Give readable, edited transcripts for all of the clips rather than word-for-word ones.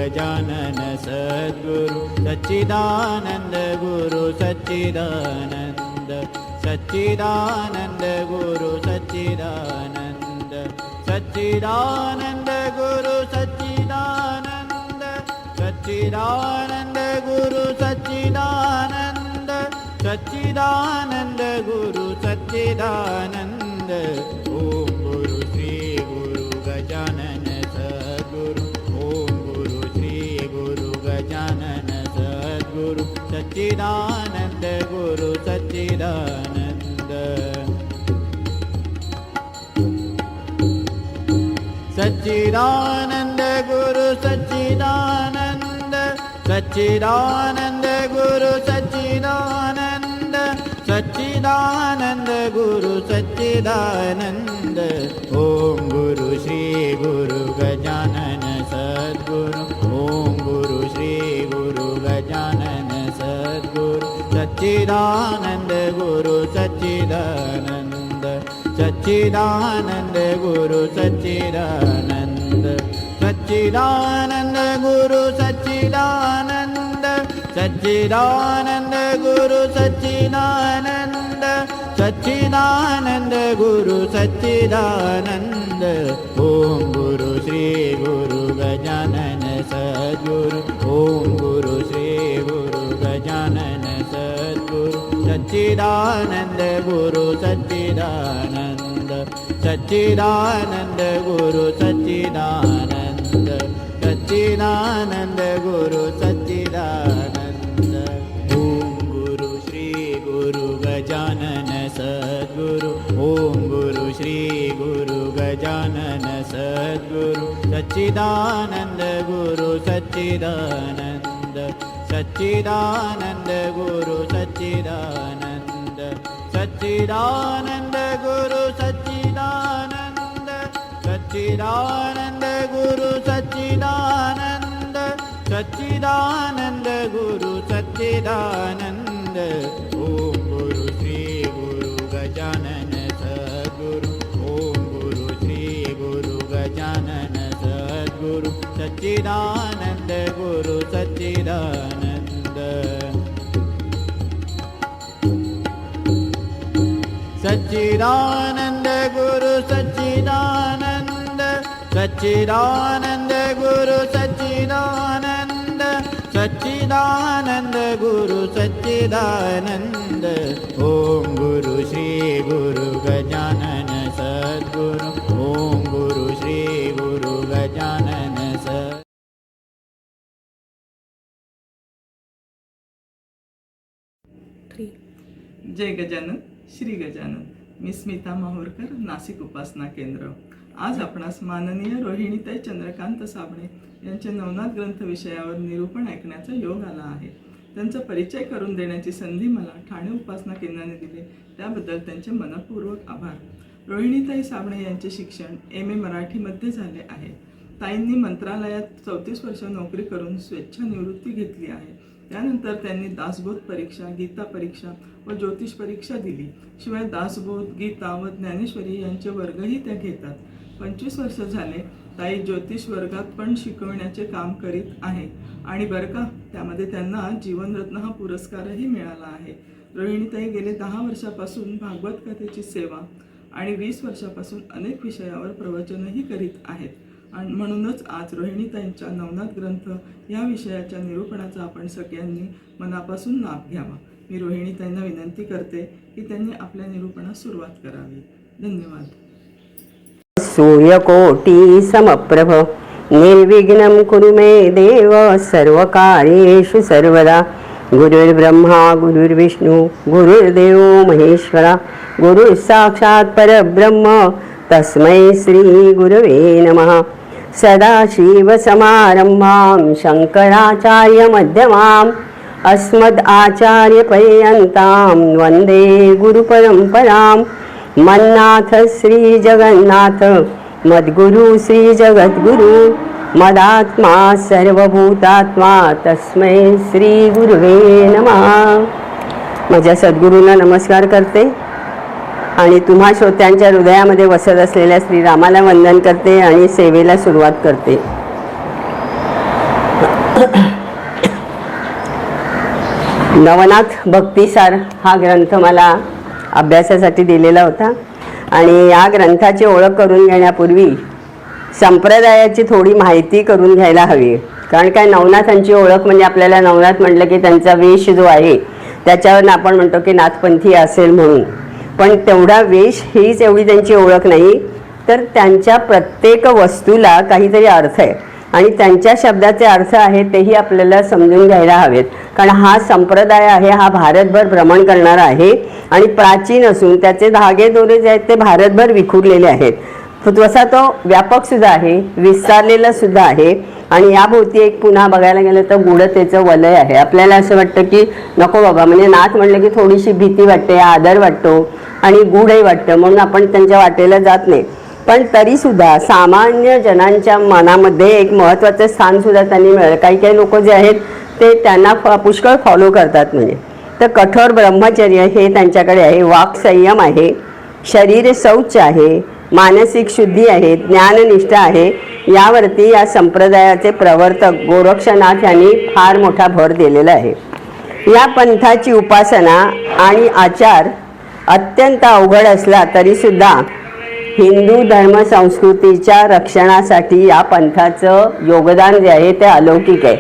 गजानन सद्गुरु सच्चिदानंद गुरु सच्चिदानंद सच्चिदानंद गुरु सच्चिदानंद सच्चिदानंद गुरु सच्चिदानंद सच्चिदानंद गुरु सच्चिदानंद सच्चिदानंद गुरु सच्चिदानंद ओम गुरु श्री गुरु गजानन सद्गुरु ओम गुरु श्री गुरु गजानन सद्गुरु सच्चिदानंद गुरु सच्चिदानंद सच्चिदानंद गुरु सच्चिदानंद सच्चिदानंद गुरु सच्चिदानंद सच्चिदानंद गुरु सच्चिदानंद ओम गुरु श्री गुरु गजानन सद्गुरु ओम गुरु श्री गुरु गजानन सद्गुरु सच्चिदानंद गुरु सच्चिदानंद सच्चिदानंद गुरु सच्चिदानंद सच्चिदानंद गुरु सच्चिदानंद सच्चिदानंद गुरु सच्चिदानंद सच्चिदानंद गुरु सच्चिदानंद ओम गुरु श्री गुरु गजानन सद्गुरु ओम गुरु श्री गुरु गजानन सद्गुरु सच्चिदानंद गुरु सच्चिदानंद सच्चिदानंद गुरु सच्चिदानंद सच्चिदानंद गुरु सच्चिदानंद ओम गुरु श्री गुरु गजानन सद्गुरु ओम गुरु श्री गुरु गजानन सद्गुरु सच्चिदानंद गुरु सच्चिदानंद सच्चिदानंद गुरु सच्चिदानंद सच्चिदानंद गुरु सच्चिदानंद सच्चिदानंद गुरु सच्चिदानंद सच्चिदानंद गुरु सच्चिदानंद ओम गुरु श्री गुरु गजानन सद्गुरु ओम गुरु श्री गुरु गजानन सद्गुरु सच्चिदानंद गुरु सच्चिदानंद सच्चिदानंद गुरु सच्चिदानंद सच्चिदानंद गुरु सच्चिदानंद सच्चिदानंद गुरु सच्चिदानंद ओम गुरु श्री गुरु गजानन सद्गुरु ओम गुरु श्री गुरु गजानन सद्गुरु जय गजानन श्री गजानन. मी स्मिता माहूरकर, नाशिक उपासना केंद्र. आज आपणास माननीय रोहिणीताई चंद्रकांत साबणे यांचे नवनाथ ग्रंथ विषयावर निरूपण ऐकण्याचा योग आला आहे. त्यांचा परिचय करून देण्याची संधी मला ठाणे उपासना केंद्राने दिली, त्याबद्दल त्यांचे मनपूर्वक आभार. रोहिणीताई साबणे यांचे शिक्षण MA मराठीमध्ये झाले आहे. ताईंनी मंत्रालयात 34 वर्ष नोकरी करून स्वेच्छानिवृत्ती घेतली आहे. त्यानंतर त्यांनी दासबोध परीक्षा, गीता परीक्षा व ज्योतिष परीक्षा दिली. शिवाय दासबोध, गीता व ज्ञानेश्वरी यांचे वर्गही त्या घेतात. 25 वर्ष झाले ताई ज्योतिष वर्गात पण शिकवण्याचे काम करीत आहे. आणि बरं का, त्यामध्ये त्यांना जीवनरत्न हा पुरस्कारही मिळाला आहे. रोहिणीताई गेले 10 वर्षापासून भागवत कथेची सेवा आणि 20 वर्षापासून अनेक विषयावर प्रवचनही करीत आहेत. आणि म्हणूनच आज रोहिणीताईंच्या नवनाथ ग्रंथ या विषयाच्या निरूपणाचा आपण सगळ्यांनी मनापासून लाभ घ्यावा. मी रोहिणीताईंना विनंती करते की त्यांनी आपल्या निरूपणास सुरुवात करावी. धन्यवाद. सूर्यकोटि समप्रभ निर्विघ्नं कुरु मे देव सर्वकार्येषु सर्वदा. गुरुर्ब्रह्मा गुरुर्विष्णु गुरुर्देव महेश्वरा. गुरुः साक्षात् परब्रह्म तस्मै श्री गुरवे नमः. सदाशिवसमारम्भां शङ्कराचार्यमध्यमाम् अस्मदाचार्यपर्यन्तां वन्दे गुरुपरम्परां. मन्नाथ श्रीजगन्नाथ मद्गुरु श्रीजगद्गुरु मदात्मा सर्वभूतात्मा तस्मै श्री गुरुवे नमः. माझ्या सद्गुरूंना नमस्कार करते आणि तुम्हा श्रोत्यांच्या हृदयामध्ये वसत असलेल्या श्रीरामाला वंदन करते आणि सेवेला सुरुवात करते. नवनाथ भक्तिसार हा ग्रंथ मला अभ्यासासाठी दिलेला होता आणि या ग्रंथाची ओळख करून घेण्यापूर्वी संप्रदायाची थोडी माहिती करून घ्यायला हवी. कारण काय, नवनाथांची ओळख म्हणजे आपल्याला नवनाथ म्हटलं की त्यांचा वेश जो आहे त्याच्यावरून आपण म्हणतो की नाथपंथी असेल म्हणून, पण तेवढा वेश हीच एवढी त्यांची ओळख नाही, तर त्यांच्या प्रत्येक वस्तूला काहीतरी अर्थ आहे आणि त्यांच्या शब्दाचे अर्थ आहेत तेही आपल्याला समजून घ्यायला हवेत. कारण हा संप्रदाय आहे हा भारतभर भ्रमण करणारा आहे आणि प्राचीन असून त्याचे धागे दोरे जे आहेत ते भारतभर विखुरलेले आहेत. तसा तो व्यापक सुद्धा आहे, विस्तारलेला सुद्धा आहे आणि याभोवती एक पुन्हा बघायला गेलं तर गूढतेचं वलय आहे. आपल्याला असं वाटतं की नको बाबा, म्हणजे नाथ म्हटलं की थोडीशी भीती वाटते, आदर वाटतो आणि गूढही वाटतं, म्हणून आपण त्यांच्या वाटेला जात नाही. पण तरीसुद्धा सामान्य जनांच्या मनामध्ये एक महत्त्वाचं स्थानसुद्धा त्यांनी मिळालं. काही काही लोक जे आहेत ते त्यांना पुष्कळ फॉलो करतात. म्हणजे तर कठोर ब्रह्मचर्य हे त्यांच्याकडे आहे, वाक् संयम आहे, शरीर शौच आहे, मानसिक शुद्धी आहे, ज्ञाननिष्ठा आहे. यावरती या संप्रदायाचे प्रवर्तक गोरक्षनाथ यांनी फार मोठा भर दिलेला आहे. या पंथाची उपासना आणि आचार अत्यंत अवघड असला तरीसुद्धा हिंदू धर्म संस्कृतीच्या रक्षणासाठी या पंथाचं योगदान जे आहे ते अलौकिक आहे.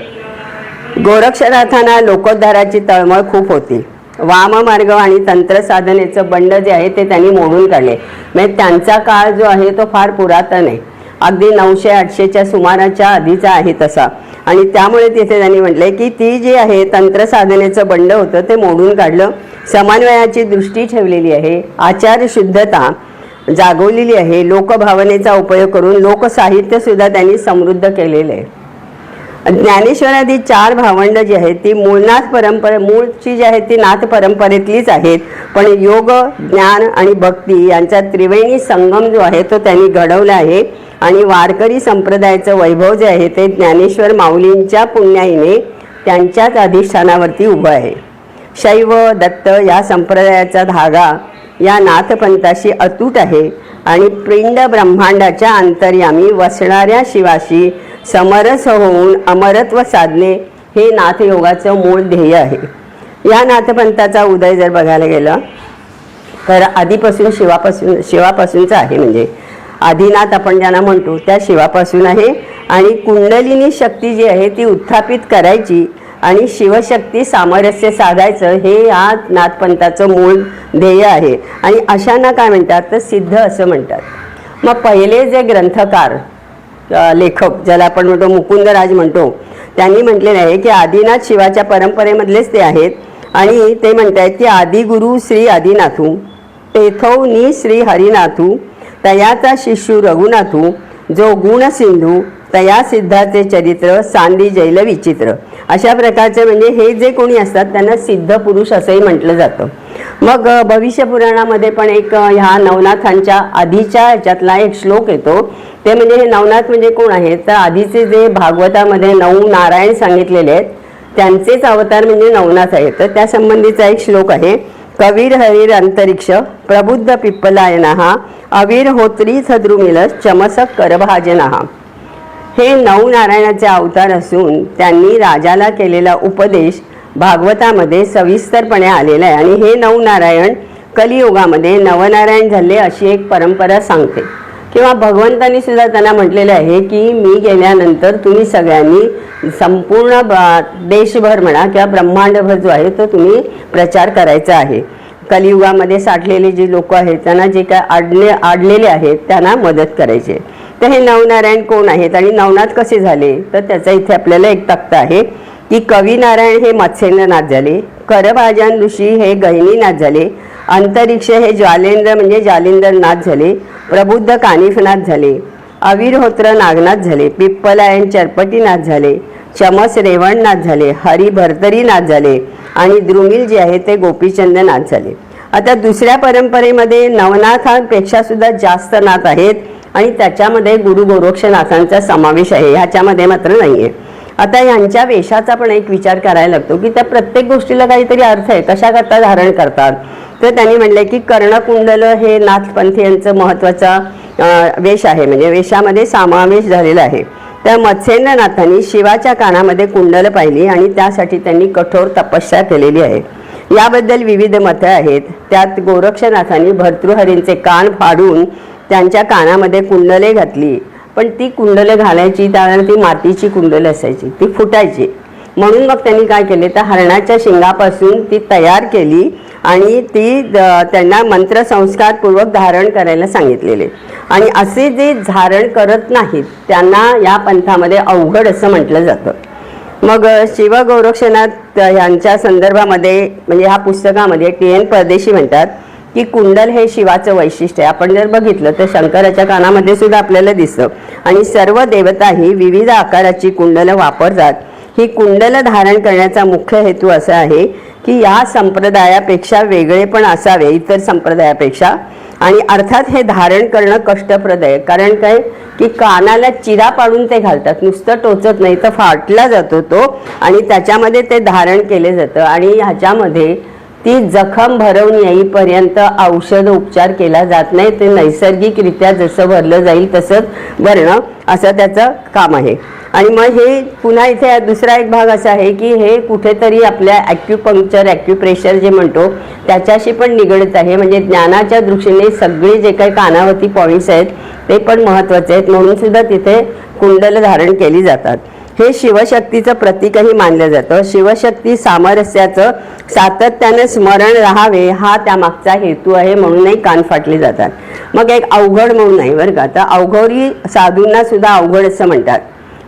गोरक्षनाथांना लोकोद्धाराची तळमळ खूप होती. वाममार्ग आणि तंत्र साधनेचं बंड जे आहे ते त्यांनी मोडून काढले. म्हणजे त्यांचा काळ जो आहे तो फार पुरातन आहे, अगदी 900-800च्या सुमाराच्या आधीचा आहे तसा. आणि त्यामुळे तिथे त्यांनी म्हटलंय की ती जी आहे तंत्र साधनेचं बंड होतं ते मोडून काढलं, समन्वयाची दृष्टी ठेवलेली आहे, आचार शुद्धता जागवलेली आहे, लोकभावनेचा उपयोग करून लोकसाहित्य सुद्धा त्यांनी समृद्ध केलेलं आहे. ज्ञानेश्वरादी 4 भावंड जी आहेत ती मूळची जी आहेत ती नाथ परंपरेतलीच आहेत, पण योग, ज्ञान आणि भक्ती यांचा त्रिवेणी संगम जो आहे तो त्यांनी घडवला आहे. आणि वारकरी संप्रदायाचं वैभव जे आहे ते ज्ञानेश्वर माऊलींच्या पुण्याईने त्यांच्याच अधिष्ठानावरती उभं आहे. शैव दत्त या संप्रदायाचा धागा या नाथपंथाशी अतूट आहे आणि पिंड ब्रह्मांडाच्या अंतर्यामी वसणाऱ्या शिवाशी समरस होऊन अमरत्व साधणे हे नाथयोगाचं मूळ ध्येय आहे. या नाथपंथाचा उदय जर बघायला गेलं तर आधीपासून शिवापासूनचा आहे. म्हणजे आदिनाथ आपण ज्यांना म्हणतो त्या शिवापासून आहे आणि कुंडलिनी शक्ती जी आहे ती उत्थापित करायची आणि शिवशक्ती सामरस्य साधायचं हे या नाथपंथाचं मूळ ध्येय आहे. आणि अशांना काय म्हणतात तर सिद्ध असं म्हणतात. मग पहिले जे ग्रंथकार लेखक ज्याला आपण म्हणतो मुकुंदराज म्हणतो, त्यांनी म्हटलेलं आहे की आदिनाथ शिवाच्या परंपरेमधलेच ते आहेत आणि ते म्हणतात की आदिगुरु श्री आदिनाथू तेथो नि श्री हरिनाथू तयाचा शिष्यू रघुनाथू जो गुण सिंधू तया सिद्धाचे चरित्र सांदी जैल विचित्र. अशा प्रकारचे म्हणजे हे जे कोणी असतात त्यांना सिद्ध पुरुष असंही म्हटलं जातं. मग भविष्य पुराणामध्ये पण एक ह्या नवनाथांच्या आधीच्या ह्याच्यातला एक श्लोक येतो. ते म्हणजे हे नवनाथ म्हणजे कोण आहेत तर आधीचे जे भागवतामध्ये 9 नारायण सांगितलेले आहेत त्यांचेच अवतार म्हणजे नवनाथ आहेत. तर त्या संबंधीचा एक श्लोक आहे. कवीर हरीर अंतरिक्ष प्रबुद्ध पिप्पलायनहा अवीर होत्री थद्रुमिल चमसक करभाजनहा. हे 9 नारायणाचे अवतार असून त्यांनी राजाला केलेला उपदेश भागवतामध्ये सविस्तरपणे आलेला आहे. आणि हे 9 नारायण कलियुगामध्ये नवनारायण झाले अशी एक परंपरा सांगते. किंवा भगवंतांनी सुद्धा त्यांना म्हटलेलं आहे की मी गेल्यानंतर तुम्ही सगळ्यांनी संपूर्ण देशभर म्हणा किंवा ब्रह्मांडभर जो आहे तो तुम्ही प्रचार करायचा आहे. कलियुगामध्ये साठलेले जे लोक आहेत त्यांना जे काय आडलेले आहेत त्यांना मदत करायची. तर हे नवनारायण कोण आहेत आणि नवनाथ कसे झाले तर त्याचा इथे आपल्याला एक तक्ता आहे की कवी नारायण हे मत्स्येंद्रनाथ झाले, करभाजन ऋषी हे गहिनीनाथ झाले, अंतरिक्ष हे ज्वालेंद्र म्हणजे जालिंदरनाथ झाले, प्रबुद्ध कानिफनाथ झाले, अवीरहोत्र नागनाथ झाले, पिप्पलायन चरपटीनाथ झाले, चमस रेवणनाथ झाले, हरी भरतरीनाथ झाले आणि द्रुमिल जे आहे ते गोपीचंदनाथ झाले. आता दुसऱ्या परंपरेमध्ये नवनाथांपेक्षा सुद्धा जास्त नाथ आहेत आणि त्याच्यामध्ये गुरु गोरक्षनाथांचा समावेश आहे, ह्याच्यामध्ये मात्र नाही आहे. आता यांच्या वेशाचा पण एक विचार करायला लागतो की त्या प्रत्येक गोष्टीला काहीतरी अर्थ आहे, कशा करता धारण करतात. तर त्यांनी म्हटलं की कर्णकुंडल हे नाथपंथीयांचं महत्त्वाचा वेश आहे, म्हणजे वेशामध्ये समावेश झालेला आहे. त्या मत्स्येंद्रनाथांनी शिवाच्या कानामध्ये कुंडल पाहिली आणि त्यासाठी त्यांनी कठोर तपस्या केलेली आहे. याबद्दल विविध मतं आहेत. त्यात गोरक्षनाथांनी भर्तृहरींचे कान फाडून त्यांच्या कानामध्ये कुंडले घातली, पण ती कुंडले घालायची त्यावेळेला ती मातीची कुंडले असायची, ती फुटायची. म्हणून मग त्यांनी काय केले तर हरणाच्या शिंगापासून ती तयार केली आणि ती त्यांना मंत्रसंस्कारपूर्वक धारण करायला सांगितलेले. आणि असे जे धारण करत नाहीत त्यांना या पंथामध्ये अवघड असं म्हटलं जातं. मग शिव गोरक्षनाथ यांच्या संदर्भामध्ये म्हणजे ह्या पुस्तकामध्ये TN परदेशी म्हणतात की कुंडल हे शिवाचं वैशिष्ट्य आहे. आपण जर बघितलं तर शंकराच्या कानामध्ये सुद्धा आपल्याला दिसतं. आणि सर्व देवताही विविध आकाराची कुंडलं वापरतात. ही कुंडल धारण करण्याचा मुख्य हेतू असा आहे की या संप्रदायापेक्षा वेगळे पण असावे इतर संप्रदायापेक्षा. आणि अर्थात हे धारण करणं कष्टप्रद आहे. कारण काय की कानाला चिरा पाडून ते घालतात, नुसतं टोचत नाही तर फाटला जातो तो, आणि त्याच्यामध्ये ते धारण केले जातं. आणि ह्याच्यामध्ये ती जखम भरवून येईपर्यंत औषध उपचार केला जात नाही. ते नैसर्गिकरित्या जसं भरलं जाईल तसंच भरणं असं त्याचं काम आहे. आणि मग हे पुन्हा इथे दुसरा एक भाग असा आहे की हे कुठेतरी आपल्या ॲक्युपंक्चर ॲक्युप्रेशर जे म्हणतो त्याच्याशी पण निगडित आहे. म्हणजे ज्ञानाच्या दृष्टीने सगळे जे काही कानावरती पॉईंट्स आहेत ते पण महत्त्वाचे आहेत. म्हणून सुद्धा तिथे कुंडल धारण केली जातात. हे शिवशक्तीचं प्रतीकही मानलं जातं. शिवशक्ती सामरस्याचं सातत्याने स्मरण राहावे हा त्यामागचा हेतू आहे, म्हणूनही कान फाटले जातात. मग एक अवघड म्हणून नाही बरं का, तर अवघोरी साधूंना सुद्धा अवघड असं म्हणतात.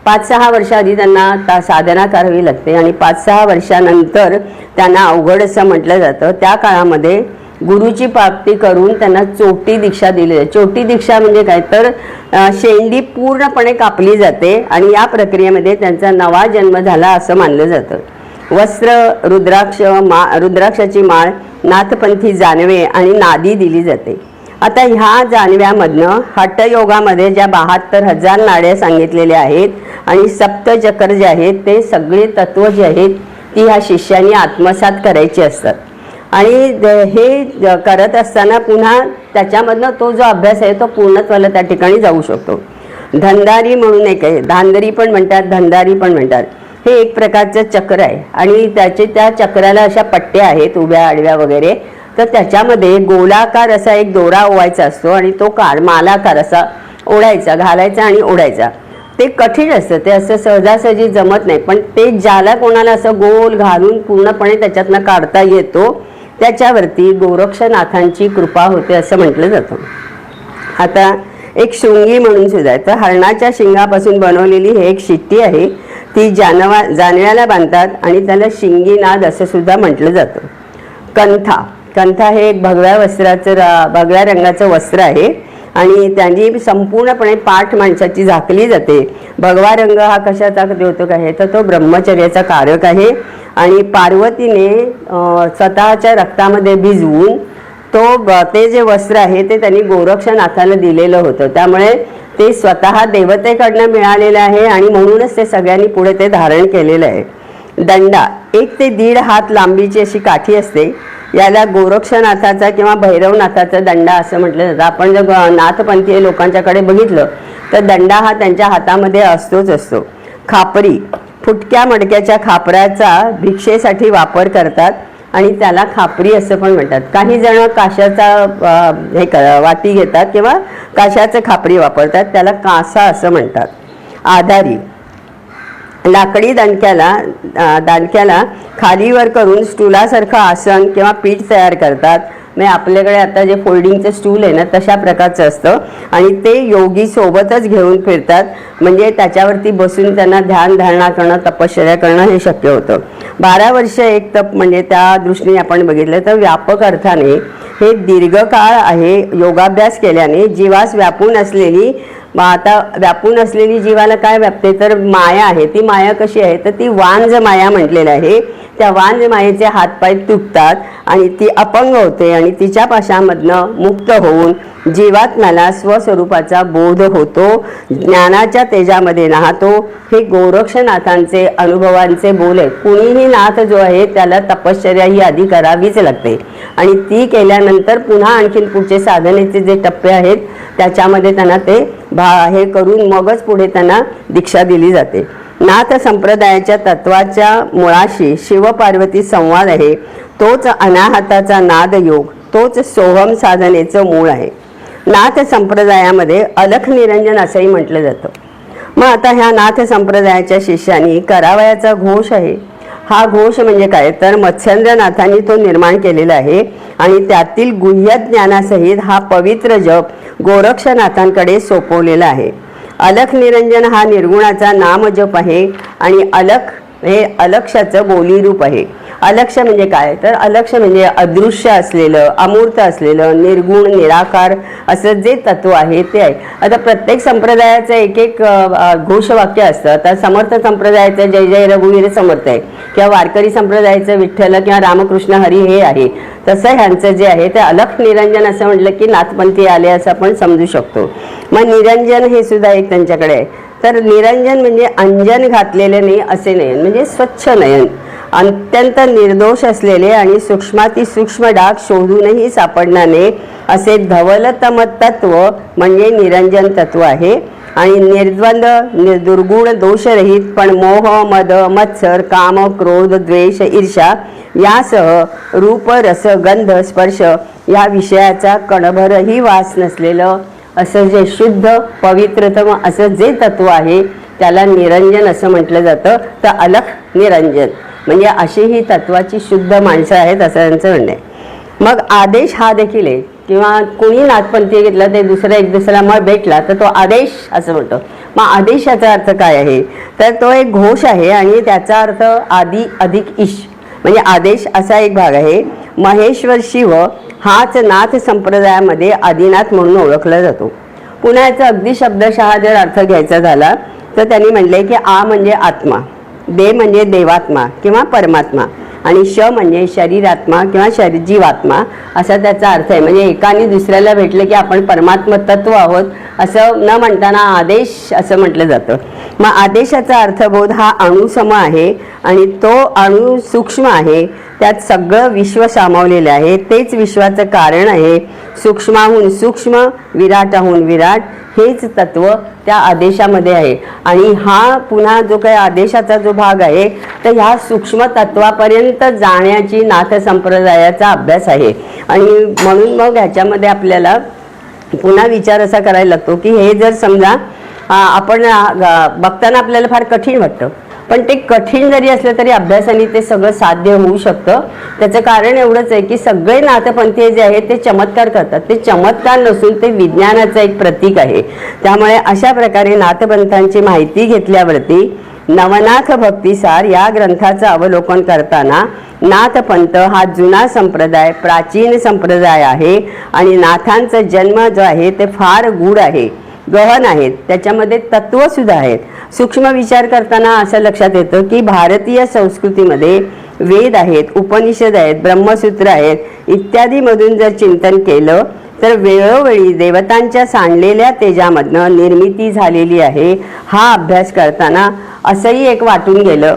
5-6 वर्षाआधी त्यांना साधना करावी लागते आणि 5-6 वर्षानंतर त्यांना अवघड असं म्हटलं जातं. त्या काळामध्ये गुरुची प्राप्ती करून त्यांना चोटी दीक्षा दिली जाते. चोटी दीक्षा म्हणजे काय तर शेंडी पूर्णपणे कापली जाते आणि या प्रक्रियेमध्ये त्यांचा नवा जन्म झाला असं मानलं जातं. वस्त्र, रुद्राक्षाची माळ, नाथपंथी जानवे आणि नादी दिली जाते. आता ह्या जानव्यामधनं हठयोगामध्ये ज्या 72,000 नाड्या सांगितलेल्या आहेत आणि सप्तचक्र जे आहेत ते सगळे तत्व जे आहेत ती ह्या शिष्यांनी आत्मसात करायची असतात. आणि हे करत असताना पुन्हा त्याच्यामधनं तो जो अभ्यास आहे तो पूर्णत्वाला त्या ठिकाणी जाऊ शकतो. धंदारी म्हणून एक आहे, धांदरी पण म्हणतात, धंदारी पण म्हणतात. हे एक प्रकारचं चक्र आहे आणि त्या चक्राला अशा पट्ट्या आहेत उभ्या आडव्या वगैरे. तर त्याच्यामध्ये गोलाकार असा एक दोरा ओवायचा असतो आणि तो मालाकार असा ओढायचा, घालायचा आणि ओढायचा. ते कठीण असतं, ते असं सहजासहजी जमत नाही. पण ते ज्याला कोणाला असं गोल घालून पूर्णपणे त्याच्यातनं काढता येतो त्याच्यावरती गोरक्षनाथांची कृपा होते असं म्हटलं जातं. आता एक शृंगी म्हणून सुद्धा आहे. तर हरणाच्या शिंगापासून बनवलेली हे एक शिट्टी आहे. ती जानव्याला बांधतात आणि त्याला शिंगीनाद असं सुद्धा म्हटलं जातं. कंथा हे एक भगव्या रंगाचं वस्त्र आहे आणि त्यांनी संपूर्णपणे पाठ माणसाची झाकली जाते. भगवा रंग हा कशाचा द्योतक आहे तर तो ब्रह्मचर्याचा कारक आहे. आणि पार्वतीने स्वतःच्या रक्तामध्ये भिजवून ते जे वस्त्र आहे ते त्यांनी गोरक्षनाथाला दिलेलं होतं. त्यामुळे ते स्वतः देवतेकडनं मिळालेलं आहे आणि म्हणूनच ते सगळ्यांनी पुढे ते धारण केलेलं आहे. दंडा 1 ते 1.5 हात लांबीची अशी काठी असते. याला गोरक्षनाथाचा किंवा भैरवनाथाचा दंडा असं म्हटलं जातं. आपण जर नाथपंथीय लोकांच्याकडे बघितलं तर दंडा हा त्यांच्या हातामध्ये असतो. खापरी, फुटक्या मडक्याच्या खापराचा भिक्षेसाठी वापर करतात आणि त्याला खापरी असं पण म्हणतात. काही जण काशाचा वाटी घेतात किंवा काशाचं खापरी वापरतात, त्याला कासा असं म्हणतात. आधारी, लाकडी दांडक्याला खालीवर करून स्टूलासारखं आसन किंवा पीठ तयार करतात. म्हणजे आपल्याकडे आता जे फोल्डिंगचं स्टूल आहे ना तशा प्रकारचं असतं आणि ते योगी सोबतच घेऊन फिरतात. म्हणजे त्याच्यावरती बसून त्यांना ध्यान धारणा करणं, तपश्चर्या करणं हे शक्य होतं. 12 वर्ष एक तप म्हणजे त्या दृष्टीने आपण बघितलं तर व्यापक अर्थाने हे दीर्घकाळ आहे. योगाभ्यास केल्याने जीवास व्यापून असलेली जीवाला काय व्यापते तर माया आहे. ती माया कशी आहे तर ती वांज माया म्हटलेलं आहे. त्या वांज मायेचे हातपाय तुटतात आणि ती अपंग होते आणि तिच्या पाशामधनं मुक्त होऊन जीवात्म्याला स्वस्वरूपाचा बोध होतो, ज्ञानाच्या तेजामध्ये नाहतो. हे गोरक्षनाथांचे अनुभवांचे बोल आहे. कुणीही नाथ जो आहे त्याला तपश्चर्या ही आधी करावीच लागते आणि ती केल्यानंतर पुन्हा आणखीन पुढचे साधनेचे जे टप्पे आहेत त्याच्यामध्ये त्यांना ते हे करून मगच पुढे त्यांना दीक्षा दिली जाते. नाथ संप्रदायाच्या तत्वाच्या मुळाशी शिवपार्वती संवाद आहे. तोच अनाहताचा नाद योग, तोच सोहम साधनेचं मूळ आहे. नाथ संप्रदायामध्ये अलख निरंजन असंही म्हटलं जातं. मग आता ह्या नाथ संप्रदायाच्या शिष्यांनी करावयाचा घोष आहे. हा घोष म्हणजे काय तर मत्स्येंद्रनाथांनी तो निर्माण केलेला आहे आणि त्यातील गुह्य ज्ञानासहित हा पवित्र जप गोरक्षनाथांकडे सोपवलेला आहे. अलख निरंजन हा निर्गुणाचा नामजप आहे आणि अलख हे अलक्षाचं बोलीरूप आहे. अलक्ष म्हणजे काय तर अलक्ष म्हणजे अदृश्य असलेलं, अमूर्त असलेलं, निर्गुण निराकार असं जे तत्व आहे ते आहे. आता प्रत्येक संप्रदायाचं एक एक घोषवाक्य असतं. आता समर्थ संप्रदायाचं जय जय रघुवीर समर्थ आहे किंवा वारकरी संप्रदायाचं विठ्ठल किंवा रामकृष्ण हरी हे आहे. तसं ह्यांचं जे आहे ते अलख निरंजन असं म्हटलं की नाथपंथी आले असं आपण समजू शकतो. मग निरंजन हे सुद्धा एक त्यांच्याकडे आहे. तर निरंजन म्हणजे अंजन घातलेले नाही असे नयन, म्हणजे स्वच्छ नयन, अत्यंत निर्दोष असलेले आणि सूक्ष्माती सूक्ष्म डाग शोधूनही सापडणार नाही असे धवलतम तत्व म्हणजे निरंजन तत्व आहे. आणि निर्द्वंद्व दुर्गुण दोषरहित पण मोह मद मत्सर काम क्रोध द्वेष ईर्षा यासह रूप रस गंध स्पर्श या विषयाचा कणभरही वास नसलेलं असं जे शुद्ध पवित्रतम असं जे तत्व आहे त्याला निरंजन असं म्हटलं जातं. तर अलख निरंजन म्हणजे अशी ही तत्वाची शुद्ध माणसं आहेत असं त्यांचं म्हणणं आहे. मग आदेश हा देखील आहे किंवा कुणी नाथपंथी घेतला ते दुसरा एक दुसरा मग भेटला तर तो आदेश असं म्हणतो. मग आदेशाचा अर्थ काय आहे तर तो एक घोष आहे आणि त्याचा अर्थ आदी अधिक ईश म्हणजे आदेश असा एक भाग आहे. महेश्वर शिव हाच नाथ संप्रदायामध्ये आदिनाथ म्हणून ओळखला जातो. पुन्हा याचा अगदी शब्दशः जर अर्थ घ्यायचा झाला तर त्यांनी म्हणले की आ म्हणजे आत्मा, दे म्हणजे देवात्मा किंवा परमात्मा आणि श म्हणजे शरीरात्मा किंवा जीवात्मा असा त्याचा अर्थ आहे. म्हणजे एकाने दुसऱ्याला भेटलं की आपण परमात्मा तत्व आहोत असं न म्हणताना आदेश असं म्हटलं जातं. मग आदेशाचा अर्थबोध हा अणुसम आहे आणि तो अणु सूक्ष्म आहे. त्यात सगळं विश्व सामावलेलं आहे. तेच विश्वाचं कारण आहे. सूक्ष्माहून सूक्ष्म विराटाहून विराट हेच तत्व त्या आदेशामध्ये आहे. आणि हा पुन्हा जो काही आदेशाचा जो भाग आहे तर ह्या सूक्ष्म तत्वापर्यंत जाण्याची नाथ संप्रदायाचा अभ्यास आहे. आणि म्हणून मग ह्याच्यामध्ये आपल्याला पुन्हा विचार असा करायला लागतो की हे जर समजा आपण बघताना आपल्याला फार कठीण वाटतं पण ते कठीण जरी असलं तरी अभ्यासाने ते सगळं साध्य होऊ शकतं. त्याचं कारण एवढंच आहे की सगळे नाथपंथी जे आहेत ते चमत्कार करतात. ते चमत्कार नसून ते विज्ञानाचं एक प्रतीक आहे. त्यामुळे अशा प्रकारे नाथपंथांची माहिती घेतल्यावरती नवनाथ भक्तिसार या ग्रंथाचं अवलोकन करताना नाथपंथ हा जुना संप्रदाय प्राचीन संप्रदाय आहे आणि नाथांचा जन्म जो आहे ते फार गूढ आहे, गहन आहेत. त्याच्यामध्ये तत्वसुद्धा आहेत. सूक्ष्म विचार करताना असं लक्षात येतं की भारतीय संस्कृतीमध्ये वेद आहेत, उपनिषद आहेत, ब्रह्मसूत्र आहेत इत्यादीमधून जर चिंतन केलं तर वेळोवेळी देवतांच्या सांडलेल्या तेजामधनं निर्मिती झालेली आहे. हा अभ्यास करताना असंही एक वाटून गेलं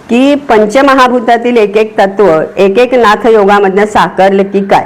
की पंचमहाभूतातील एक एक तत्व एक एक नाथ योगामधनं साकारलं की काय.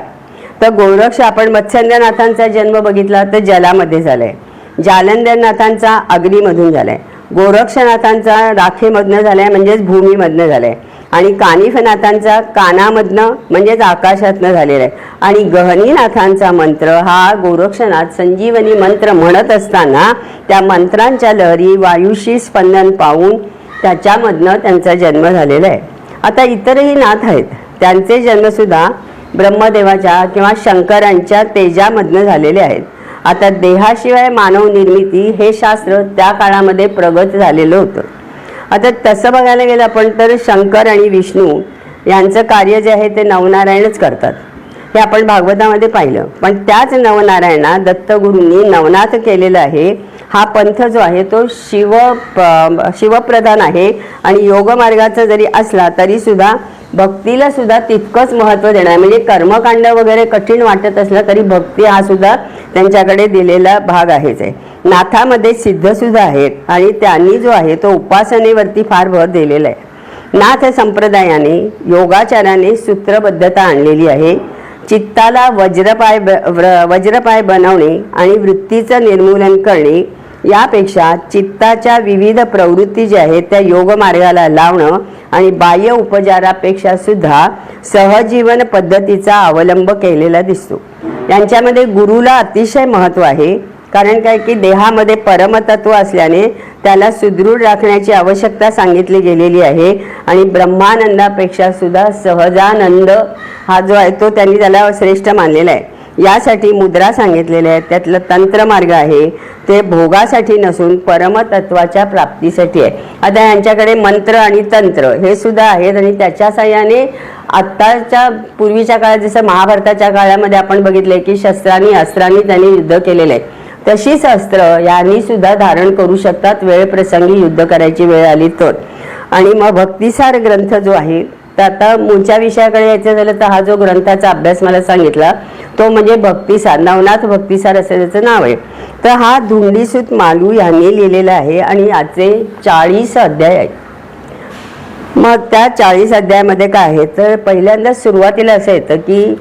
तर गोरक्ष आपण मत्स्येंद्रनाथांचा जन्म बघितला तर जलामध्ये झालाय, जालंधरनाथांचा अग्नीमधून झालाय, गोरक्षनाथांचा राखेमधनं झालाय म्हणजेच भूमीमधनं झालाय आणि कानिफनाथांचा कानामधनं म्हणजेच आकाशातनं झालेला आहे. आणि गहनीनाथांचा मंत्र हा गोरक्षनाथ संजीवनी मंत्र म्हणत असताना त्या मंत्रांच्या लहरी वायुशी स्पंदन पाहून त्याच्यामधनं त्यांचा जन्म झालेला आहे. आता इतरही नाथ आहेत त्यांचे जन्मसुद्धा ब्रह्मदेवाच्या किंवा शंकरांच्या तेजामधनं झालेले आहेत. आता देहाशिवाय मानव निर्मिती हे शास्त्र त्या काळामध्ये प्रगत झालेलं होतं. आता तसं बघायला गेलं आपण तर शंकर आणि विष्णू यांचं कार्य जे आहे ते नवनारायणच करतात हे आपण भागवतामध्ये पाहिलं. पण त्याच नवनारायणा दत्तगुरूंनी नवनाथ केलेलं आहे. हा पंथ जो आहे तो शिवप्रधान आहे आणि योगमार्गाचा जरी असला तरी सुद्धा भक्तीला सुद्धा तितकंच महत्त्व देणार आहे. म्हणजे कर्मकांड वगैरे कठीण वाटत असलं तरी भक्ती हा सुद्धा त्यांच्याकडे दिलेला भाग आहेच आहे. नाथामध्ये सिद्धसुद्धा आहेत आणि त्यांनी जो आहे तो उपासनेवरती फार भर दिलेला आहे. नाथ संप्रदायाने योगाचाराने सूत्रबद्धता आणलेली आहे. चित्ताला वज्रपाय बनवणे आणि वृत्तीचं निर्मूलन करणे यापेक्षा चित्ताच्या विविध प्रवृत्ती ज्या आहेत त्या योग मार्गाला लावणं आणि बाह्य उपचारापेक्षा सुद्धा सहजीवन पद्धतीचा अवलंब केलेला दिसतो. यांच्यामध्ये गुरुला अतिशय महत्त्व आहे. कारण काय की देहामध्ये परमतत्व असल्याने त्याला सुदृढ राखण्याची आवश्यकता सांगितली गेलेली आहे. आणि ब्रह्मानंदापेक्षा सुद्धा सहजानंद हा जो आहे तो त्यांनी त्याला श्रेष्ठ मानलेला आहे. यासाठी मुद्रा सांगितलेल्या आहेत. त्यातलं तंत्रमार्ग आहे ते भोगासाठी नसून परमतत्वाच्या प्राप्तीसाठी आहे. आता यांच्याकडे मंत्र आणि तंत्र हे सुद्धा आहेत आणि त्याच्या साह्याने आत्ताच्या पूर्वीच्या काळात जसं महाभारताच्या काळामध्ये आपण बघितलंय की शस्त्रांनी अस्त्रांनी त्यांनी युद्ध केलेलं आहे, तशीच अस्त्र यांनी सुद्धा धारण करू शकतात वेळ प्रसंगी युद्ध करायची वेळ आली तर. आणि मग भक्तिसार ग्रंथ जो आहे तर आता मूळच्या विषयाकडे यायचं झालं तर हा जो ग्रंथाचा अभ्यास मला सांगितला तो म्हणजे भक्तिसार, नवनाथ भक्तिसार असं त्याचं नाव आहे. तर हा धुंडीसूत मालू यांनी लिहिलेला आहे आणि याचे 40 अध्याय आहेत. मग त्या 40 अध्यायामध्ये काय आहे तर पहिल्यांदा सुरुवातीला असं येतं की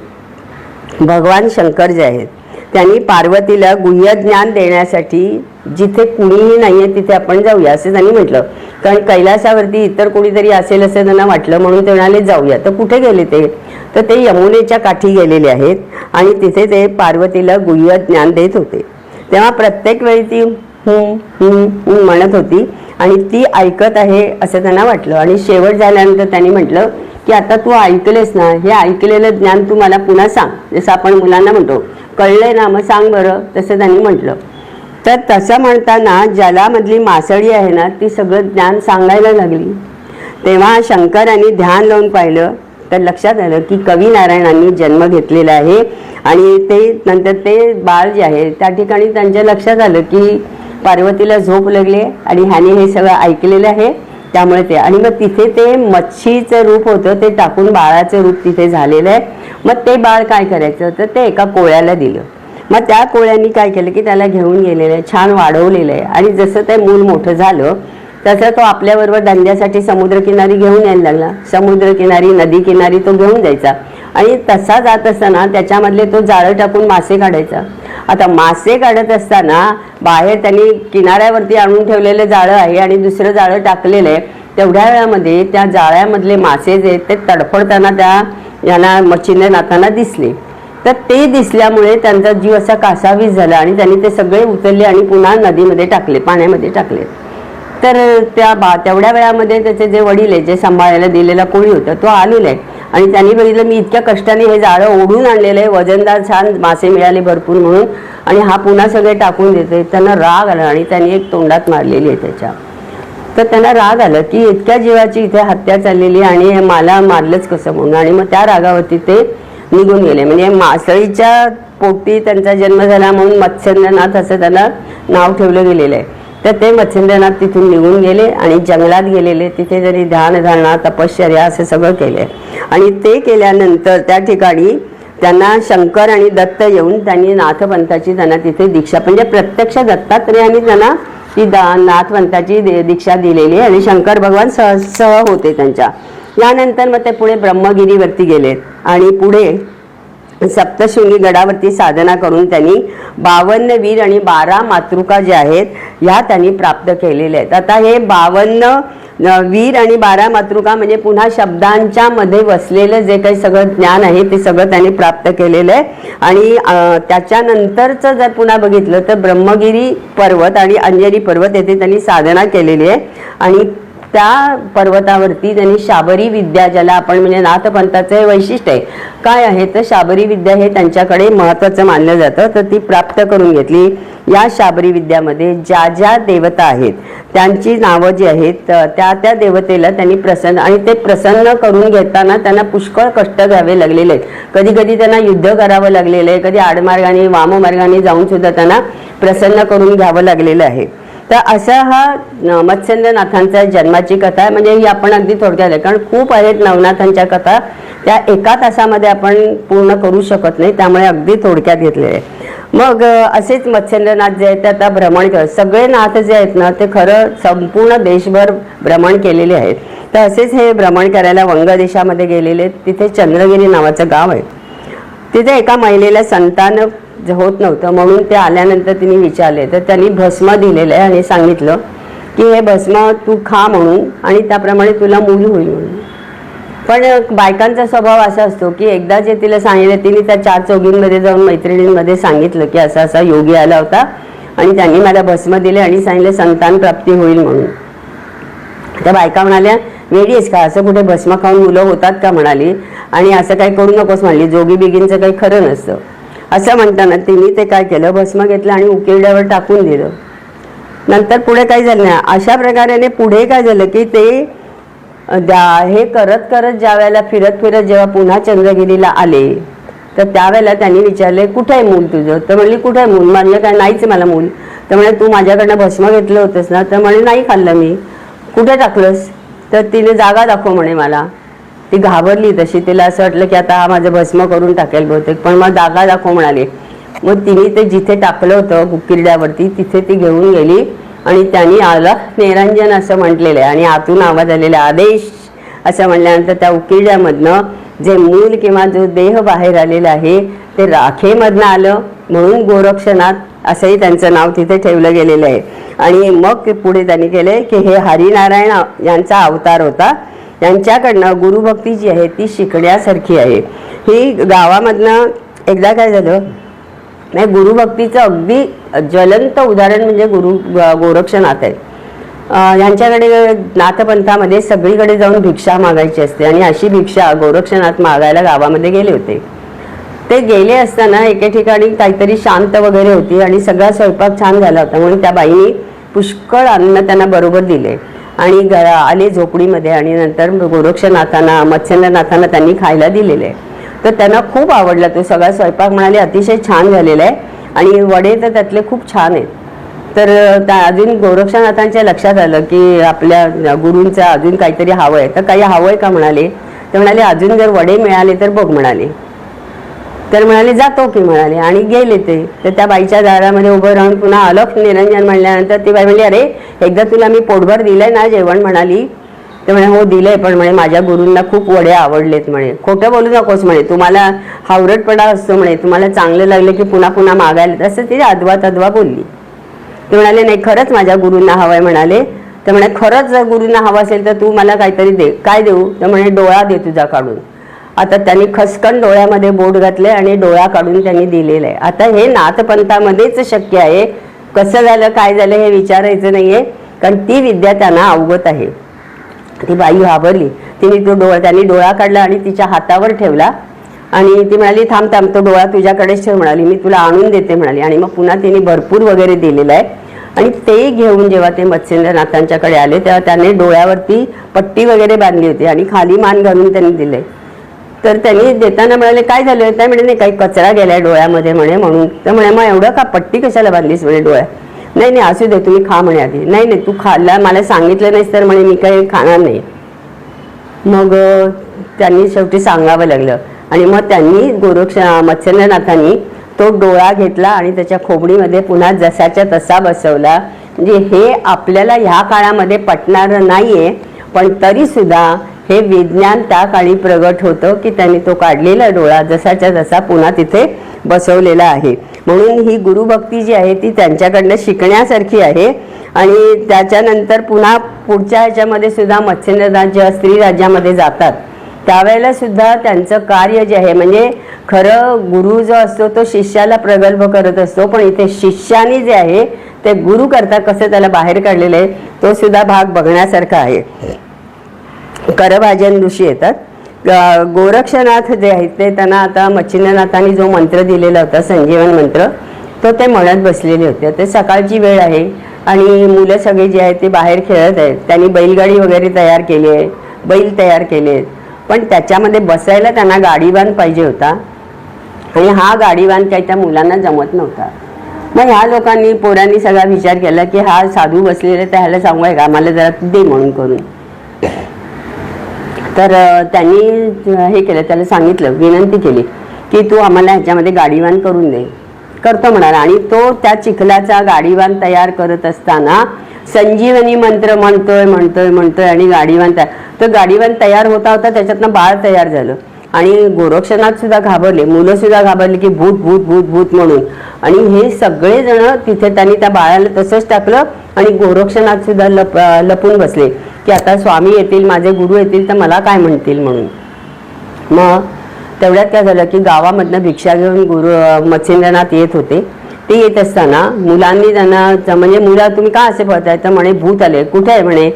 भगवान शंकर जे आहेत त्यांनी पार्वतीला गुह्य ज्ञान देण्यासाठी जिथे कुणीही नाही आहे तिथे आपण जाऊया असं त्यांनी म्हटलं. कारण कैलासावरती इतर कोणीतरी असेल असं त्यांना वाटलं म्हणून ते म्हणाले जाऊया. तर कुठे गेले ते तर ते यमुनेच्या काठी गेलेले आहेत आणि तिथे ते पार्वतीला गुह्य ज्ञान देत होते. तेव्हा प्रत्येक वेळी ती म्हणत होती आणि ती ऐकत आहे असं त्यांना वाटलं. आणि शेवट झाल्यानंतर त्यांनी म्हटलं की आता तू ऐकलेस ना, हे ऐकलेलं ज्ञान तू मला पुन्हा सांग. जसं आपण मुलांना म्हणतो कळलंय ना मग सांग बरं, तसं त्यांनी म्हटलं. तर तसं म्हणताना जलामधली मासळी आहे ना ती सगळं ज्ञान सांगायला लागली. तेव्हा शंकरांनी ध्यान लावून पाहिलं तर लक्षात आलं की कवी नारायणांनी जन्म घेतलेला आहे आणि ते नंतर ते बाळ जे आहे त्या ठिकाणी त्यांच्या लक्षात आलं की पार्वतीला झोप लागली आणि ह्याने हे सगळं ऐकलेलं आहे त्यामुळे ते. आणि मग तिथे ते मच्छीचं रूप होतं ते टाकून बाळाचं रूप तिथे झालेलं आहे. मग ते बाळ काय करायचं तर ते एका कोळ्याला दिलं. मग त्या कोळ्यांनी काय केलं की त्याला घेऊन गेलेलं आहे, छान वाढवलेलं आहे. आणि जसं ते मूल मोठं झालं तसं तो आपल्याबरोबर धंद्यासाठी समुद्रकिनारी घेऊन यायला लागला. समुद्रकिनारी नदी किनारी तो घेऊन जायचा आणि तसा जात असताना त्याच्यामधले तो जाळं टाकून मासे काढायचा. आता मासे काढत असताना बाहेर त्यांनी किनाऱ्यावरती आणून ठेवलेलं जाळं आहे आणि दुसरं जाळं टाकलेलं आहे. तेवढ्या वेळामध्ये त्या जाळ्यामधले मासे जे ते तडफडताना त्या यांना मच्छिंद्रनाथांना दिसले. तर ते दिसल्यामुळे त्यांचा जीव असा कासावीस झाला आणि त्यांनी ते सगळे उचलले आणि पुन्हा नदीमध्ये टाकले, पाण्यामध्ये टाकले. तर तेवढ्या वेळामध्ये त्याचे जे वडील आहे जे सांभाळायला दिलेला कोळी होता तो आलेला आहे आणि त्यांनी बघितलं मी इतक्या कष्टाने हे जाळं ओढून आणलेलं आहे, वजनदार छान मासे मिळाले भरपूर म्हणून, आणि हा पुन्हा सगळे टाकून देतोय. त्यांना राग आला आणि त्यांनी एक तोंडात मारलेली आहे त्याच्या. तर त्यांना राग आलं की इतक्या जीवाची इथे हत्या चाललेली आणि मला मारलंच कसं म्हणून. आणि मग त्या रागावरती ते निघून गेले. म्हणजे मासळीच्या पोटी त्यांचा जन्म झाला म्हणून मत्स्येंद्रनाथ असं त्याला नाव ठेवलं गेलेलं आहे. तर ते मत्स्येंद्रनाथ तिथून निघून गेले आणि जंगलात गेलेले. तिथे जरी ध्यानधारणा तपश्चर्या असं सगळं केलंय. आणि ते केल्यानंतर त्या ठिकाणी त्यांना शंकर आणि दत्त येऊन त्यांनी नाथपंथाची त्यांना तिथे दीक्षा, म्हणजे प्रत्यक्ष दत्तात्रेयांनी त्यांना ती नाथपंथाची दीक्षा दिलेली आहे आणि शंकर भगवान सह होते त्यांच्या. यानंतर मग ते पुढे ब्रह्मगिरीवरती गेलेत आणि पुढे सप्तशृंगी गडावरती साधना करून त्यांनी 52 वीर आणि 12 मातृका ज्या आहेत ह्या त्यांनी प्राप्त केलेल्या आहेत. आता हे 52 वीर आणि 12 मातृका म्हणजे पुन्हा शब्दांच्या मध्ये वसलेलं जे काही सगळं ज्ञान आहे ते सगळं त्यांनी प्राप्त केलेलं आहे. आणि त्याच्यानंतरचं जर पुन्हा बघितलं तर ब्रह्मगिरी पर्वत आणि अंजनी पर्वत येथे त्यांनी साधना केलेली आहे. आणि त्या पर्वतावरती त्यांनी शाबरी विद्या, ज्याला आपण म्हणजे नाथपंथाचं वैशिष्ट्य आहे काय आहे तर शाबरी विद्या हे त्यांच्याकडे महत्त्वाचं मानलं जातं, तर ती प्राप्त करून घेतली. या शाबरी विद्यामध्ये ज्या ज्या देवता आहेत त्यांची नावं जी आहेत त्या त्या देवतेला त्यांनी प्रसन्न, आणि ते प्रसन्न करून घेताना त्यांना पुष्कळ कष्ट घ्यावे लागलेले आहेत. कधी कधी त्यांना युद्ध करावं लागलेलं आहे, कधी आडमार्गाने वाममार्गाने जाऊन सुद्धा त्यांना प्रसन्न करून घ्यावं लागलेलं आहे. तर असा हा मत्स्येंद्रनाथांच्या जन्माची कथा आहे. म्हणजे ही आपण अगदी थोडक्यात आहे, कारण खूप आहेत नवनाथांच्या कथा, त्या एका तासामध्ये आपण पूर्ण करू शकत नाही, त्यामुळे अगदी थोडक्यात घेतले आहे. मग असेच मत्स्येंद्रनाथ जे आहेत ते आता भ्रमण करत, सगळे नाथ जे आहेत ना ते खरं संपूर्ण देशभर भ्रमण केलेले आहेत. तर असेच हे भ्रमण करायला वंग देशामध्ये गेलेले. तिथे चंद्रगिरी नावाचं गाव आहे. तिथे एका महिलेला संतान होत नव्हतं. म्हणून ते आल्यानंतर तिने विचारले तर त्यांनी भस्म दिलेलं आहे आणि सांगितलं की हे भस्म तू खा म्हणून आणि त्याप्रमाणे तुला मूल होईल म्हणून. पण बायकांचा स्वभाव असा असतो की एकदा जे तिला सांगितलं तिने त्या 4 चौघींमध्ये जाऊन मैत्रिणींमध्ये सांगितलं की असा असा योगी आला होता आणि त्यांनी मला भस्म दिले आणि सांगितलं संतान प्राप्ती होईल म्हणून. त्या बायका म्हणाल्या वेडी आहेस का, असं कुठे भस्म खाऊन मुलं होतात का म्हणाली, आणि असं काही करू नकोस म्हणली, जोगी बिगींचं काही खरं नसतं. असं म्हणताना तिने ते काय केलं, भस्म घेतलं आणि उकिरड्यावर टाकून दिलं. नंतर पुढे काही झालं नाही. अशा प्रकारे पुढे काय झालं की ते हे करत करत ज्या वेळेला फिरत फिरत जेव्हा पुन्हा चंद्रगिरीला आले तर त्यावेळेला त्यांनी विचारले कुठे आहे मूल तुझं. तर म्हणली कुठे आहे मूल, म्हणजे काय नाहीच मला मूल. तर म्हणे तू माझ्याकडनं भस्म घेतलं होतंस ना. तर म्हणे नाही खाल्लं मी. कुठे टाकलंस. तर तिने जागा दाखव म्हणे मला. ती घाबरली तशी, तिला असं वाटलं की आता हा माझं भस्म करून टाकेल बहुतेक, पण मग जागा दाखव म्हणाले. मग तिने ते जिथे टाकलं होतं उकिरड्यावरती तिथे ती घेऊन गेली आणि त्यांनी आला निरंजन असं म्हटलेलं आहे आणि आतून आवाज आलेला आदेश असं म्हणल्यानंतर त्या उकिरड्यामधनं जे मूल किंवा जो देह बाहेर आलेला आहे ते राखेमधनं आलं. म्हणून गोरक्षनाथ असंही त्यांचं नाव तिथे ठेवलं गेलेलं आहे. आणि मग पुढे त्यांनी केले की हे हरिनारायण यांचा अवतार होता. यांच्याकडनं गुरुभक्ती जी आहे ती शिकण्यासारखी आहे. ही गावामधनं एकदा काय झालं नाही, गुरुभक्तीचं अगदी ज्वलंत उदाहरण म्हणजे गोरक्षनाथ आहे. यांच्याकडे नाथपंथामध्ये सगळीकडे जाऊन भिक्षा मागायची असते आणि अशी भिक्षा गोरक्षनाथ मागायला गावामध्ये गेले होते. ते गेले असताना एके ठिकाणी काहीतरी शांत वगैरे होती आणि सगळा स्वयंपाक छान झाला होता म्हणून त्या बाईनी पुष्कळ अन्न त्यांना बरोबर दिले आणि आले झोपडीमध्ये आणि नंतर गोरक्षनाथांना मत्स्येंद्रनाथांना त्यांनी खायला दिलेले आहे. तर त्यांना खूप आवडला तो सगळा स्वयंपाक. म्हणाले अतिशय छान झालेला आहे आणि वडे तर त्यातले खूप छान आहेत. तर अजून गोरक्षनाथांच्या लक्षात आलं की आपल्या गुरूंचं अजून काहीतरी हवं आहे. तर काही हवं आहे का म्हणाले. तर म्हणाले अजून जर वडे मिळाले तर बघ म्हणाले. तर म्हणाले जातो की म्हणाले आणि गेले ते. तर त्या बाईच्या दारामध्ये उभं राहून पुन्हा अलख निरंजन म्हणल्यानंतर ती बाई म्हणली अरे एकदा तुला मी पोटभर दिलंय ना जेवण म्हणाली. तर म्हणे हो दिलंय, पण म्हणे माझ्या गुरूंना खूप वडे आवडलेत म्हणे. खोटं बोलू नकोस म्हणे, तुम्हाला हावरटपणा असतो म्हणे, तुम्हाला चांगलं लागलं की पुन्हा पुन्हा मागायला. तसं ती अद्वा बोलली. ते म्हणाले नाही खरंच माझ्या गुरूंना हवंय म्हणाले. तर म्हणे खरंच जर गुरूंना हवं असेल तर तू मला काहीतरी दे. काय देऊ. तर म्हणे डोळा दे तुझा काढून. आता त्यांनी खसकन डोळ्यामध्ये बोट घातले आणि डोळा काढून त्यांनी दिलेला आहे. आता हे नाथपंथामध्येच शक्य आहे. कसं झालं काय झालं हे विचारायचं नाहीये, कारण ती विद्या त्यांना अवगत आहे. ती बाई घाबरली. त्यांनी डोळा काढला आणि तिच्या हातावर ठेवला आणि ती म्हणाली थांब थांब तो डोळा तुझ्याकडेच ठेव म्हणाली, मी तुला आणून देते म्हणाली. आणि मग पुन्हा तिने भरपूर वगैरे दिलेलं आहे. आणि ते घेऊन जेव्हा ते मत्स्येंद्रनाथांच्याकडे आले तेव्हा त्याने डोळ्यावरती पट्टी वगैरे बांधली होती आणि खाली मान घालून त्यांनी दिले. तर त्यांनी देताना म्हणाले काय झालं. त्या म्हणे नाही काही कचरा गेलाय डोळ्यामध्ये म्हणे म्हणून. तर म्हणे मग एवढं का पट्टी कशाला बांधलीस म्हणे डोळ्यात. नाही नाही असू दे तुम्ही खा म्हणे आधी. नाही नाही तू खाल्ला मला सांगितलं नाहीस तर म्हणे मी काही खाणार नाही. मग त्यांनी शेवटी सांगावं लागलं आणि मग त्यांनी मत्स्येंद्रनाथांनी तो डोळा घेतला आणि त्याच्या खोबडीमध्ये पुन्हा जसाच्या तसा बसवला. म्हणजे हे आपल्याला ह्या काळामध्ये पटणारं नाहीये, पण तरी सुद्धा हे विज्ञान त्या काळी प्रगट होतं की त्यांनी तो काढलेला डोळा जसाच्या तसा पुन्हा तिथे बसवलेला आहे. म्हणून ही गुरुभक्ती जी आहे ती त्यांच्याकडनं शिकण्यासारखी आहे. आणि त्याच्यानंतर पुन्हा पुढच्या ह्याच्यामध्ये सुद्धा मत्स्येंद्रनाथ जेव्हा स्त्री राज्यामध्ये जातात त्यावेळेला सुद्धा त्यांचं कार्य जे आहे म्हणजे खरं गुरु जो असतो तो शिष्याला प्रगल्भ करत असतो, पण इथे शिष्याने जे आहे ते गुरु करता कसं त्याला बाहेर काढलेलं आहे तो सुद्धा भाग बघण्यासारखा आहे. करभाजन ऋषी येतात. गोरक्षनाथ जे आहेत ते त्यांना आता मच्छिंद्रनाथांनी जो मंत्र दिलेला होता संजीवन मंत्र तो ते म्हणत बसलेले होते. ते सकाळची वेळ आहे आणि मुलं सगळी जी आहेत ती बाहेर खेळत आहेत. त्यांनी बैलगाडी वगैरे तयार केली आहे, बैल तयार केले आहेत, पण त्याच्यामध्ये बसायला त्यांना गाडीवान पाहिजे होता आणि हा गाडीवान काही त्या मुलांना जमत नव्हता. मग ह्या लोकांनी पोरांनी सगळा विचार केला की हा साधू बसलेला तर ह्याला सांगूया का आम्हाला जरा दे म्हणून करून. तर त्यांनी हे केलं, त्याला सांगितलं, विनंती केली की तू आम्हाला ह्याच्यामध्ये गाडीवान करून दे. करतो म्हणाला. आणि तो त्या चिखलाचा गाडीवान तयार करत असताना संजीवनी मंत्र म्हणतोय आणि गाडीवान तो गाडीवान तयार होता त्याच्यातनं बाळ तयार झालं. आणि गोरक्षनाथ सुद्धा घाबरले, मुलं सुद्धा घाबरली की भूत भूत भूत भूत म्हणून. आणि हे सगळे जण तिथे त्यांनी त्या बाळाला तसंच टाकलं आणि गोरक्षनाथ सुद्धा लपून बसले की आता स्वामी येतील, माझे गुरु येतील तर मला काय म्हणतील म्हणून. मग तेवढ्यात काय झालं की गावामधनं भिक्षा घेऊन मच्छिंद्रनाथ येत होते. ते येत असताना मुलांनी त्यांना म्हणजे मुला तुम्ही का असे पळताय, तर म्हणे भूत आले. कुठे आहे म्हणे,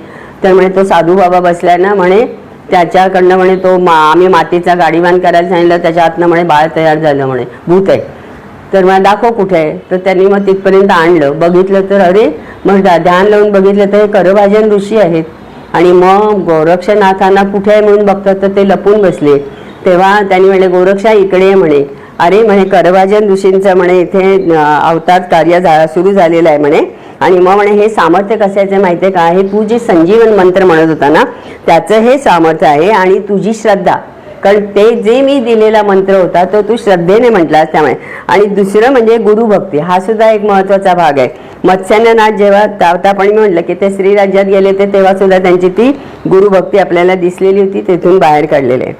तर म्हणे तो साधू बाबा बसलाय ना म्हणे, त्याच्याकडनं म्हणे तो आम्ही मातीचा गाडीवान करायला सांगितलं, त्याच्या हातनं म्हणे बाळ तयार झालं म्हणे, भूत आहे. तर मला दाखव कुठे आहे. तर त्यांनी मग तिथपर्यंत आणलं, बघितलं तर अरे मग ध्यान लावून बघितलं तर हे करभाजन ऋषी आहेत. आणि मग गोरक्षनाथांना कुठे आहे म्हणून बघतात तर ते लपून बसले. तेव्हा त्यांनी म्हणे गोरक्षा इकडे आहे म्हणे. अरे म्हणे करभाजन ऋषींचं म्हणे इथे अवतार कार्य सुरू झालेलं आहे म्हणे. आणि मग म्हणे हे सामर्थ्य कशाचं माहिती आहे का, हे तू जे संजीवन मंत्र म्हणत होता ना त्याचं हे सामर्थ्य आहे आणि तुझी श्रद्धा, कारण ते जे मी दिलेला मंत्र होता तो तू श्रद्धेने म्हटलास त्यामुळे. आणि दुसरं म्हणजे गुरुभक्ती, हा सुद्धा एक महत्त्वाचा भाग आहे. मत्स्यनाथ जेव्हा तावतापणी म्हटलं की ते श्रीराज्यात गेले ते तेव्हा सुद्धा त्यांची ती गुरुभक्ती आपल्याला दिसलेली होती, तेथून बाहेर काढलेले आहे.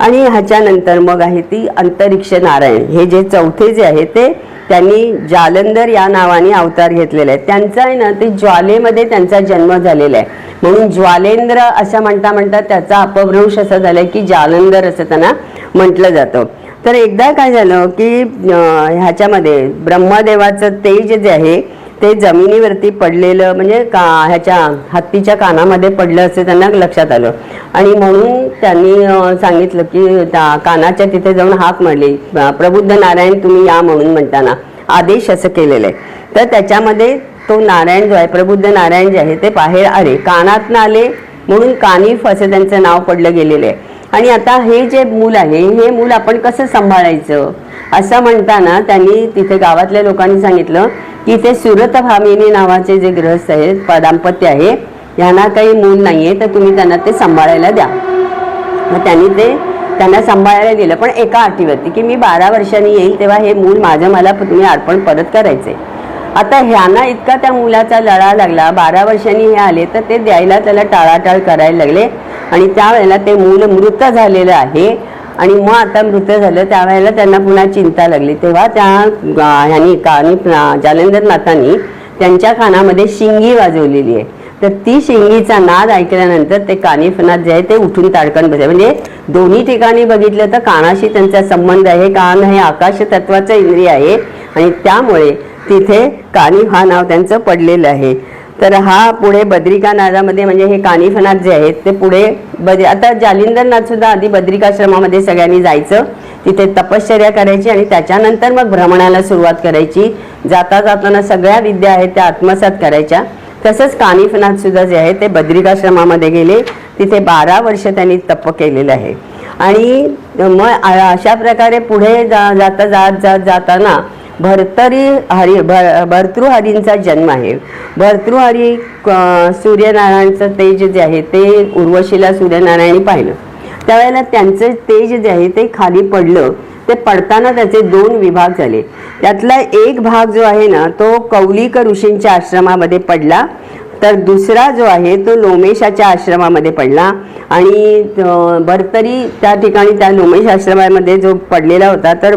आणि ह्याच्यानंतर मग आहे ती अंतरिक्ष नारायण, हे जे चौथे जे आहे ते त्यांनी जालंधर या नावाने अवतार घेतलेले आहे. त्यांचा आहे ना ते ज्वालेमध्ये त्यांचा जन्म झालेला आहे म्हणून ज्वालेंद्र असं म्हणता म्हणता त्याचा अपभ्रंश असं झालंय की जालंधर असं त्यांना म्हटलं जातं. तर एकदा काय झालं की ह्याच्यामध्ये ब्रह्मदेवाचं तेज जे आहे ते जमिनीवरती पडलेलं म्हणजे ह्याच्या हत्तीच्या कानामध्ये पडलं असं त्यांना लक्षात आलं. आणि म्हणून त्यांनी सांगितलं की त्या कानाच्या तिथे जाऊन हाक मारली, प्रबुद्ध नारायण तुम्ही या म्हणून म्हणताना आदेश असं केलेलं आहे. तर त्याच्यामध्ये तो नारायण जो आहे प्रबुद्ध नारायण जे आहे ते बाहेर आले, कानातनं आले म्हणून कानिफ असं त्यांचं नाव पडलं गेलेलं आहे. आणि आता हे जे मूल आहे हे मूल आपण कसं सांभाळायचं असं म्हणताना त्यांनी तिथे गावातल्या लोकांनी सांगितलं की ते सुरतभामिनी नावाचे जे गृहस्थ आहेत दाम्पत्य आहे यांना काही मूल नाही आहे तर तुम्ही त्यांना ते सांभाळायला द्या. मग त्यांना सांभाळायला दिलं, पण एका अटीवरती की मी 12 वर्षांनी येईल तेव्हा हे मूल मला तुम्ही अर्पण परत करायचे. आता ह्यांना इतका त्या मुलाचा लळा लागला, 12 वर्षांनी हे आले तर ते द्यायला त्याला टाळाटाळ करायला लागले. आणि त्यावेळेला ते मूल मृत झालेलं आहे. आणि मग आता मृत झालं त्यावेळेला त्यांना पुन्हा चिंता लागली. तेव्हा जालंधरनाथांनी त्यांच्या कानामध्ये शिंगी वाजवलेली आहे. तर ती शिंगीचा नाद ऐकल्यानंतर ते कानिफनाथ जे आहे ते उठून ताडकन बसले. म्हणजे दोन्ही ठिकाणी बघितलं तर कानाशी त्यांचा संबंध आहे. कान हे आकाश तत्वाचं इंद्रिय आहे आणि त्यामुळे तिथे कानिफ हा नाव त्यांचं पडलेलं आहे. तर हा पुढे बद्रिकानाथामध्ये म्हणजे हे कानिफनाथ जे आहेत ते पुढे आता जालिंदरनाथ सुद्धा आधी बद्रिकाश्रमामध्ये सगळ्यांनी जायचं, तिथे तपश्चर्या करायची आणि त्याच्यानंतर मग भ्रमणाला सुरुवात करायची. जाता जाताना सगळ्या विद्या आहेत त्या आत्मसात करायच्या. तसंच कानिफनाथ सुद्धा जे आहे ते बद्रिकाश्रमामध्ये गेले, तिथे 12 वर्ष त्यांनी तप केलेलं आहे. आणि मग अशा प्रकारे पुढे जाताना भर्तृहरींचा जन्म आहे. भर्तृहरी सूर्यनारायणचं तेज जे आहे ते उर्वशीला सूर्यनारायणी पाहिलं, त्यावेळेला त्यांचं तेज जे आहे ते खाली पडलं. ते पडताना त्याचे 2 विभाग झाले. त्यातला एक भाग जो आहे ना तो कौलिक ऋषींच्या आश्रमामध्ये पडला, तर दुसरा जो आहे तो लोमेशाच्या आश्रमामध्ये पडला. आणि भर्तरी त्या ठिकाणी त्या लोमेश आश्रमामध्ये जो पडलेला होता तर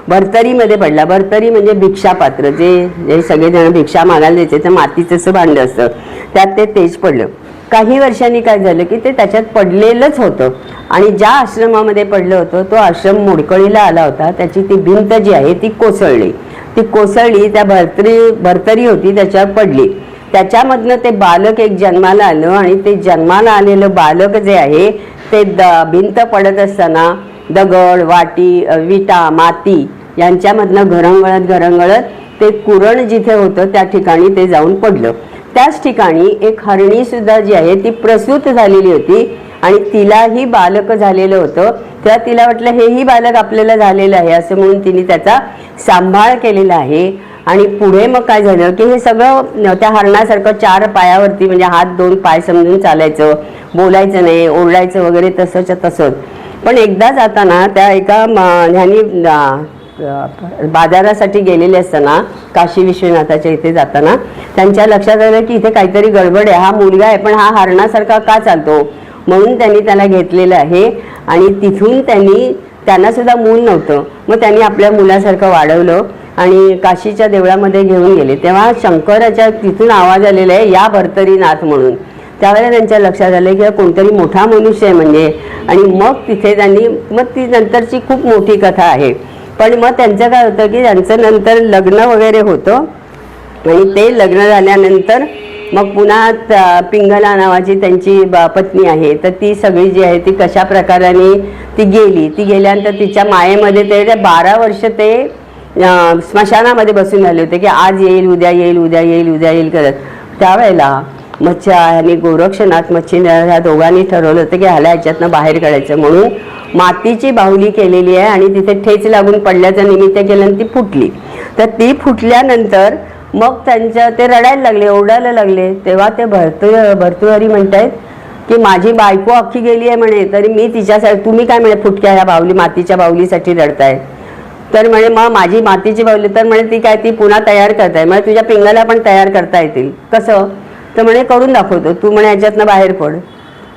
भर्तरीमध्ये पडला. भर्तरी म्हणजे भिक्षापात्र, जे सगळेजण भिक्षा मागायला द्यायचे तर मातीचं असं भांड असतं, त्यात ते तेज पडलं. काही वर्षांनी काय झालं की ते त्याच्यात पडलेलंच होतं आणि ज्या आश्रमामध्ये पडलं होतं तो आश्रम मोडकळीला आला होता. त्याची ती भिंत जी आहे ती कोसळली. त्या भर्तरी होती त्याच्यावर पडली. त्याच्यामधनं ते बालक एक जन्माला आलं आणि ते जन्माला आलेलं बालक जे आहे ते भिंत पडत असताना दगड, वाटी, विटा, माती यांच्यामधनं घरंगळत ते कुरण जिथे होतं त्या ठिकाणी ते जाऊन पडलं. त्याच ठिकाणी एक हरणी सुद्धा जी आहे ती प्रसूत झालेली होती आणि तिलाही बालक झालेलं होतं. तेव्हा तिला वाटलं हेही बालक आपल्याला झालेलं आहे असं म्हणून तिने त्याचा सांभाळ केलेला आहे. आणि पुढे मग काय झालं की हे सगळं त्या हरणासारखं 4 पायावरती म्हणजे हात 2 पाय समजून चालायचं, बोलायचं नाही, ओरडायचं वगैरे तसंच. पण एकदा जाताना त्या एका ह्यानी बाजारासाठी गेलेले असताना काशी विश्वनाथाच्या इथे जाताना त्यांच्या लक्षात आलं की इथे काहीतरी गडबड आहे, हा मुलगा आहे पण हा हरणासारखा का चालतो, म्हणून त्यांनी त्याला घेतलेलं आहे. आणि तिथून त्यांनी त्यांनासुद्धा मूल नव्हतं. मग त्यांनी आपल्या मुलासारखं वाढवलं आणि काशीच्या देवळामध्ये घेऊन गेले. तेव्हा शंकराच्या तिथून आवाज आलेला आहे, या भर्तरीनाथ म्हणून. त्यावेळेला त्यांच्या लक्षात आलं की कोणतरी मोठा मनुष्य आहे म्हणजे. आणि मग तिथे त्यांनी, मग ती नंतरची खूप मोठी कथा आहे. पण मग त्यांचं काय होतं की त्यांचं नंतर लग्न वगैरे होतं आणि ते लग्न झाल्यानंतर मग पुन्हा पिंगला नावाची त्यांची पत्नी आहे, तर ती सगळी जी आहे ती कशा प्रकाराने ती गेल्यानंतर तिच्या मायेमध्ये ते 12 वर्ष ते स्मशानामध्ये बसून झाले होते की आज येईल उद्या येईल उद्या येईल उद्या येईल करत. त्यावेळेला आणि गोरक्षनाथ मच्छिंद्र ह्या दोघांनी ठरवलं होतं की ह्याला याच्यातनं बाहेर काढायचं. म्हणून मातीची बाहुली केलेली आहे आणि तिथे ठेच लागून पडल्याचं निमित्त केलं आणि ती फुटली. तर ती फुटल्यानंतर मग त्यांच्या ते रडायला लागले, ओरडायला लागले. तेव्हा ते भर्तृहरी म्हणतायत की माझी बायको अख्खी गेली आहे म्हणे, तरी मी तिच्यासाठी, तुम्ही काय म्हणे फुटक्या ह्या मातीच्या बाहुलीसाठी रडताय. तर म्हणे मग माझी मातीची बाहुली, तर म्हणे ती काय ती पुन्हा तयार करताय, म्हणजे तुझ्या पिंगाला पण तयार करता येतील. कसं? तर म्हणे करून दाखवतो, तू म्हणे याच्यातनं बाहेर पड.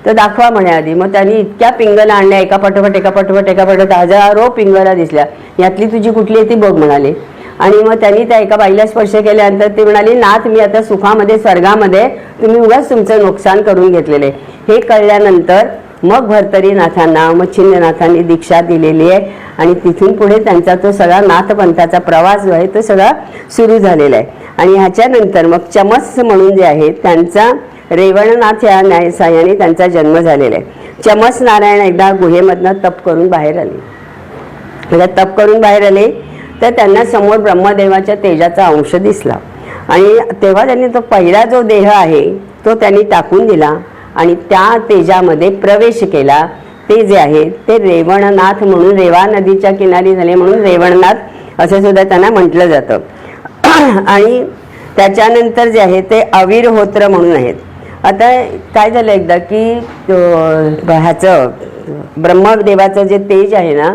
तर दाखवा म्हणे आधी. मग त्यांनी इतक्या पिंगला आणल्या, एका पाठोपाठ हजारो पिंगला दिसल्या. यातली तुझी कुठली आहे ती बघ म्हणाले. आणि मग त्यांनी त्या एका बाईला स्पर्श केल्यानंतर ती म्हणाली, नाथ मी आता सुखामध्ये स्वर्गामध्ये, तुम्ही उगाच तुमचं नुकसान करून घेतलेले. हे कळल्यानंतर मग भर्तरीनाथांना मच्छिंद्रनाथांनी दीक्षा दिलेली आहे आणि तिथून पुढे त्यांचा तो सगळा नाथपंथाचा प्रवास जो आहे तो सगळा सुरू झालेला आहे. आणि ह्याच्यानंतर मग चमस म्हणून जे आहे त्यांचा रेवणनाथ या न्यायसाह्याने त्यांचा जन्म झालेला आहे. चमस नारायण एकदा गुहेमधनं तप करून बाहेर आले. तर त्यांना समोर ब्रह्मदेवाच्या तेजाचा अंश दिसला आणि तेव्हा त्यांनी तो पहिला जो देह आहे तो त्यांनी टाकून दिला आणि त्या तेजामध्ये प्रवेश केला. ते जे आहे ते रेवणनाथ म्हणून, रेवा नदीच्या किनारी झाले म्हणून रेवणनाथ असं सुद्धा त्यांना म्हटलं जातं. आणि त्याच्यानंतर जे आहे ते अविरहोत्र म्हणून आहेत. आता काय झालं एकदा की ह्याचं ब्रह्मदेवाचं जे तेज आहे ना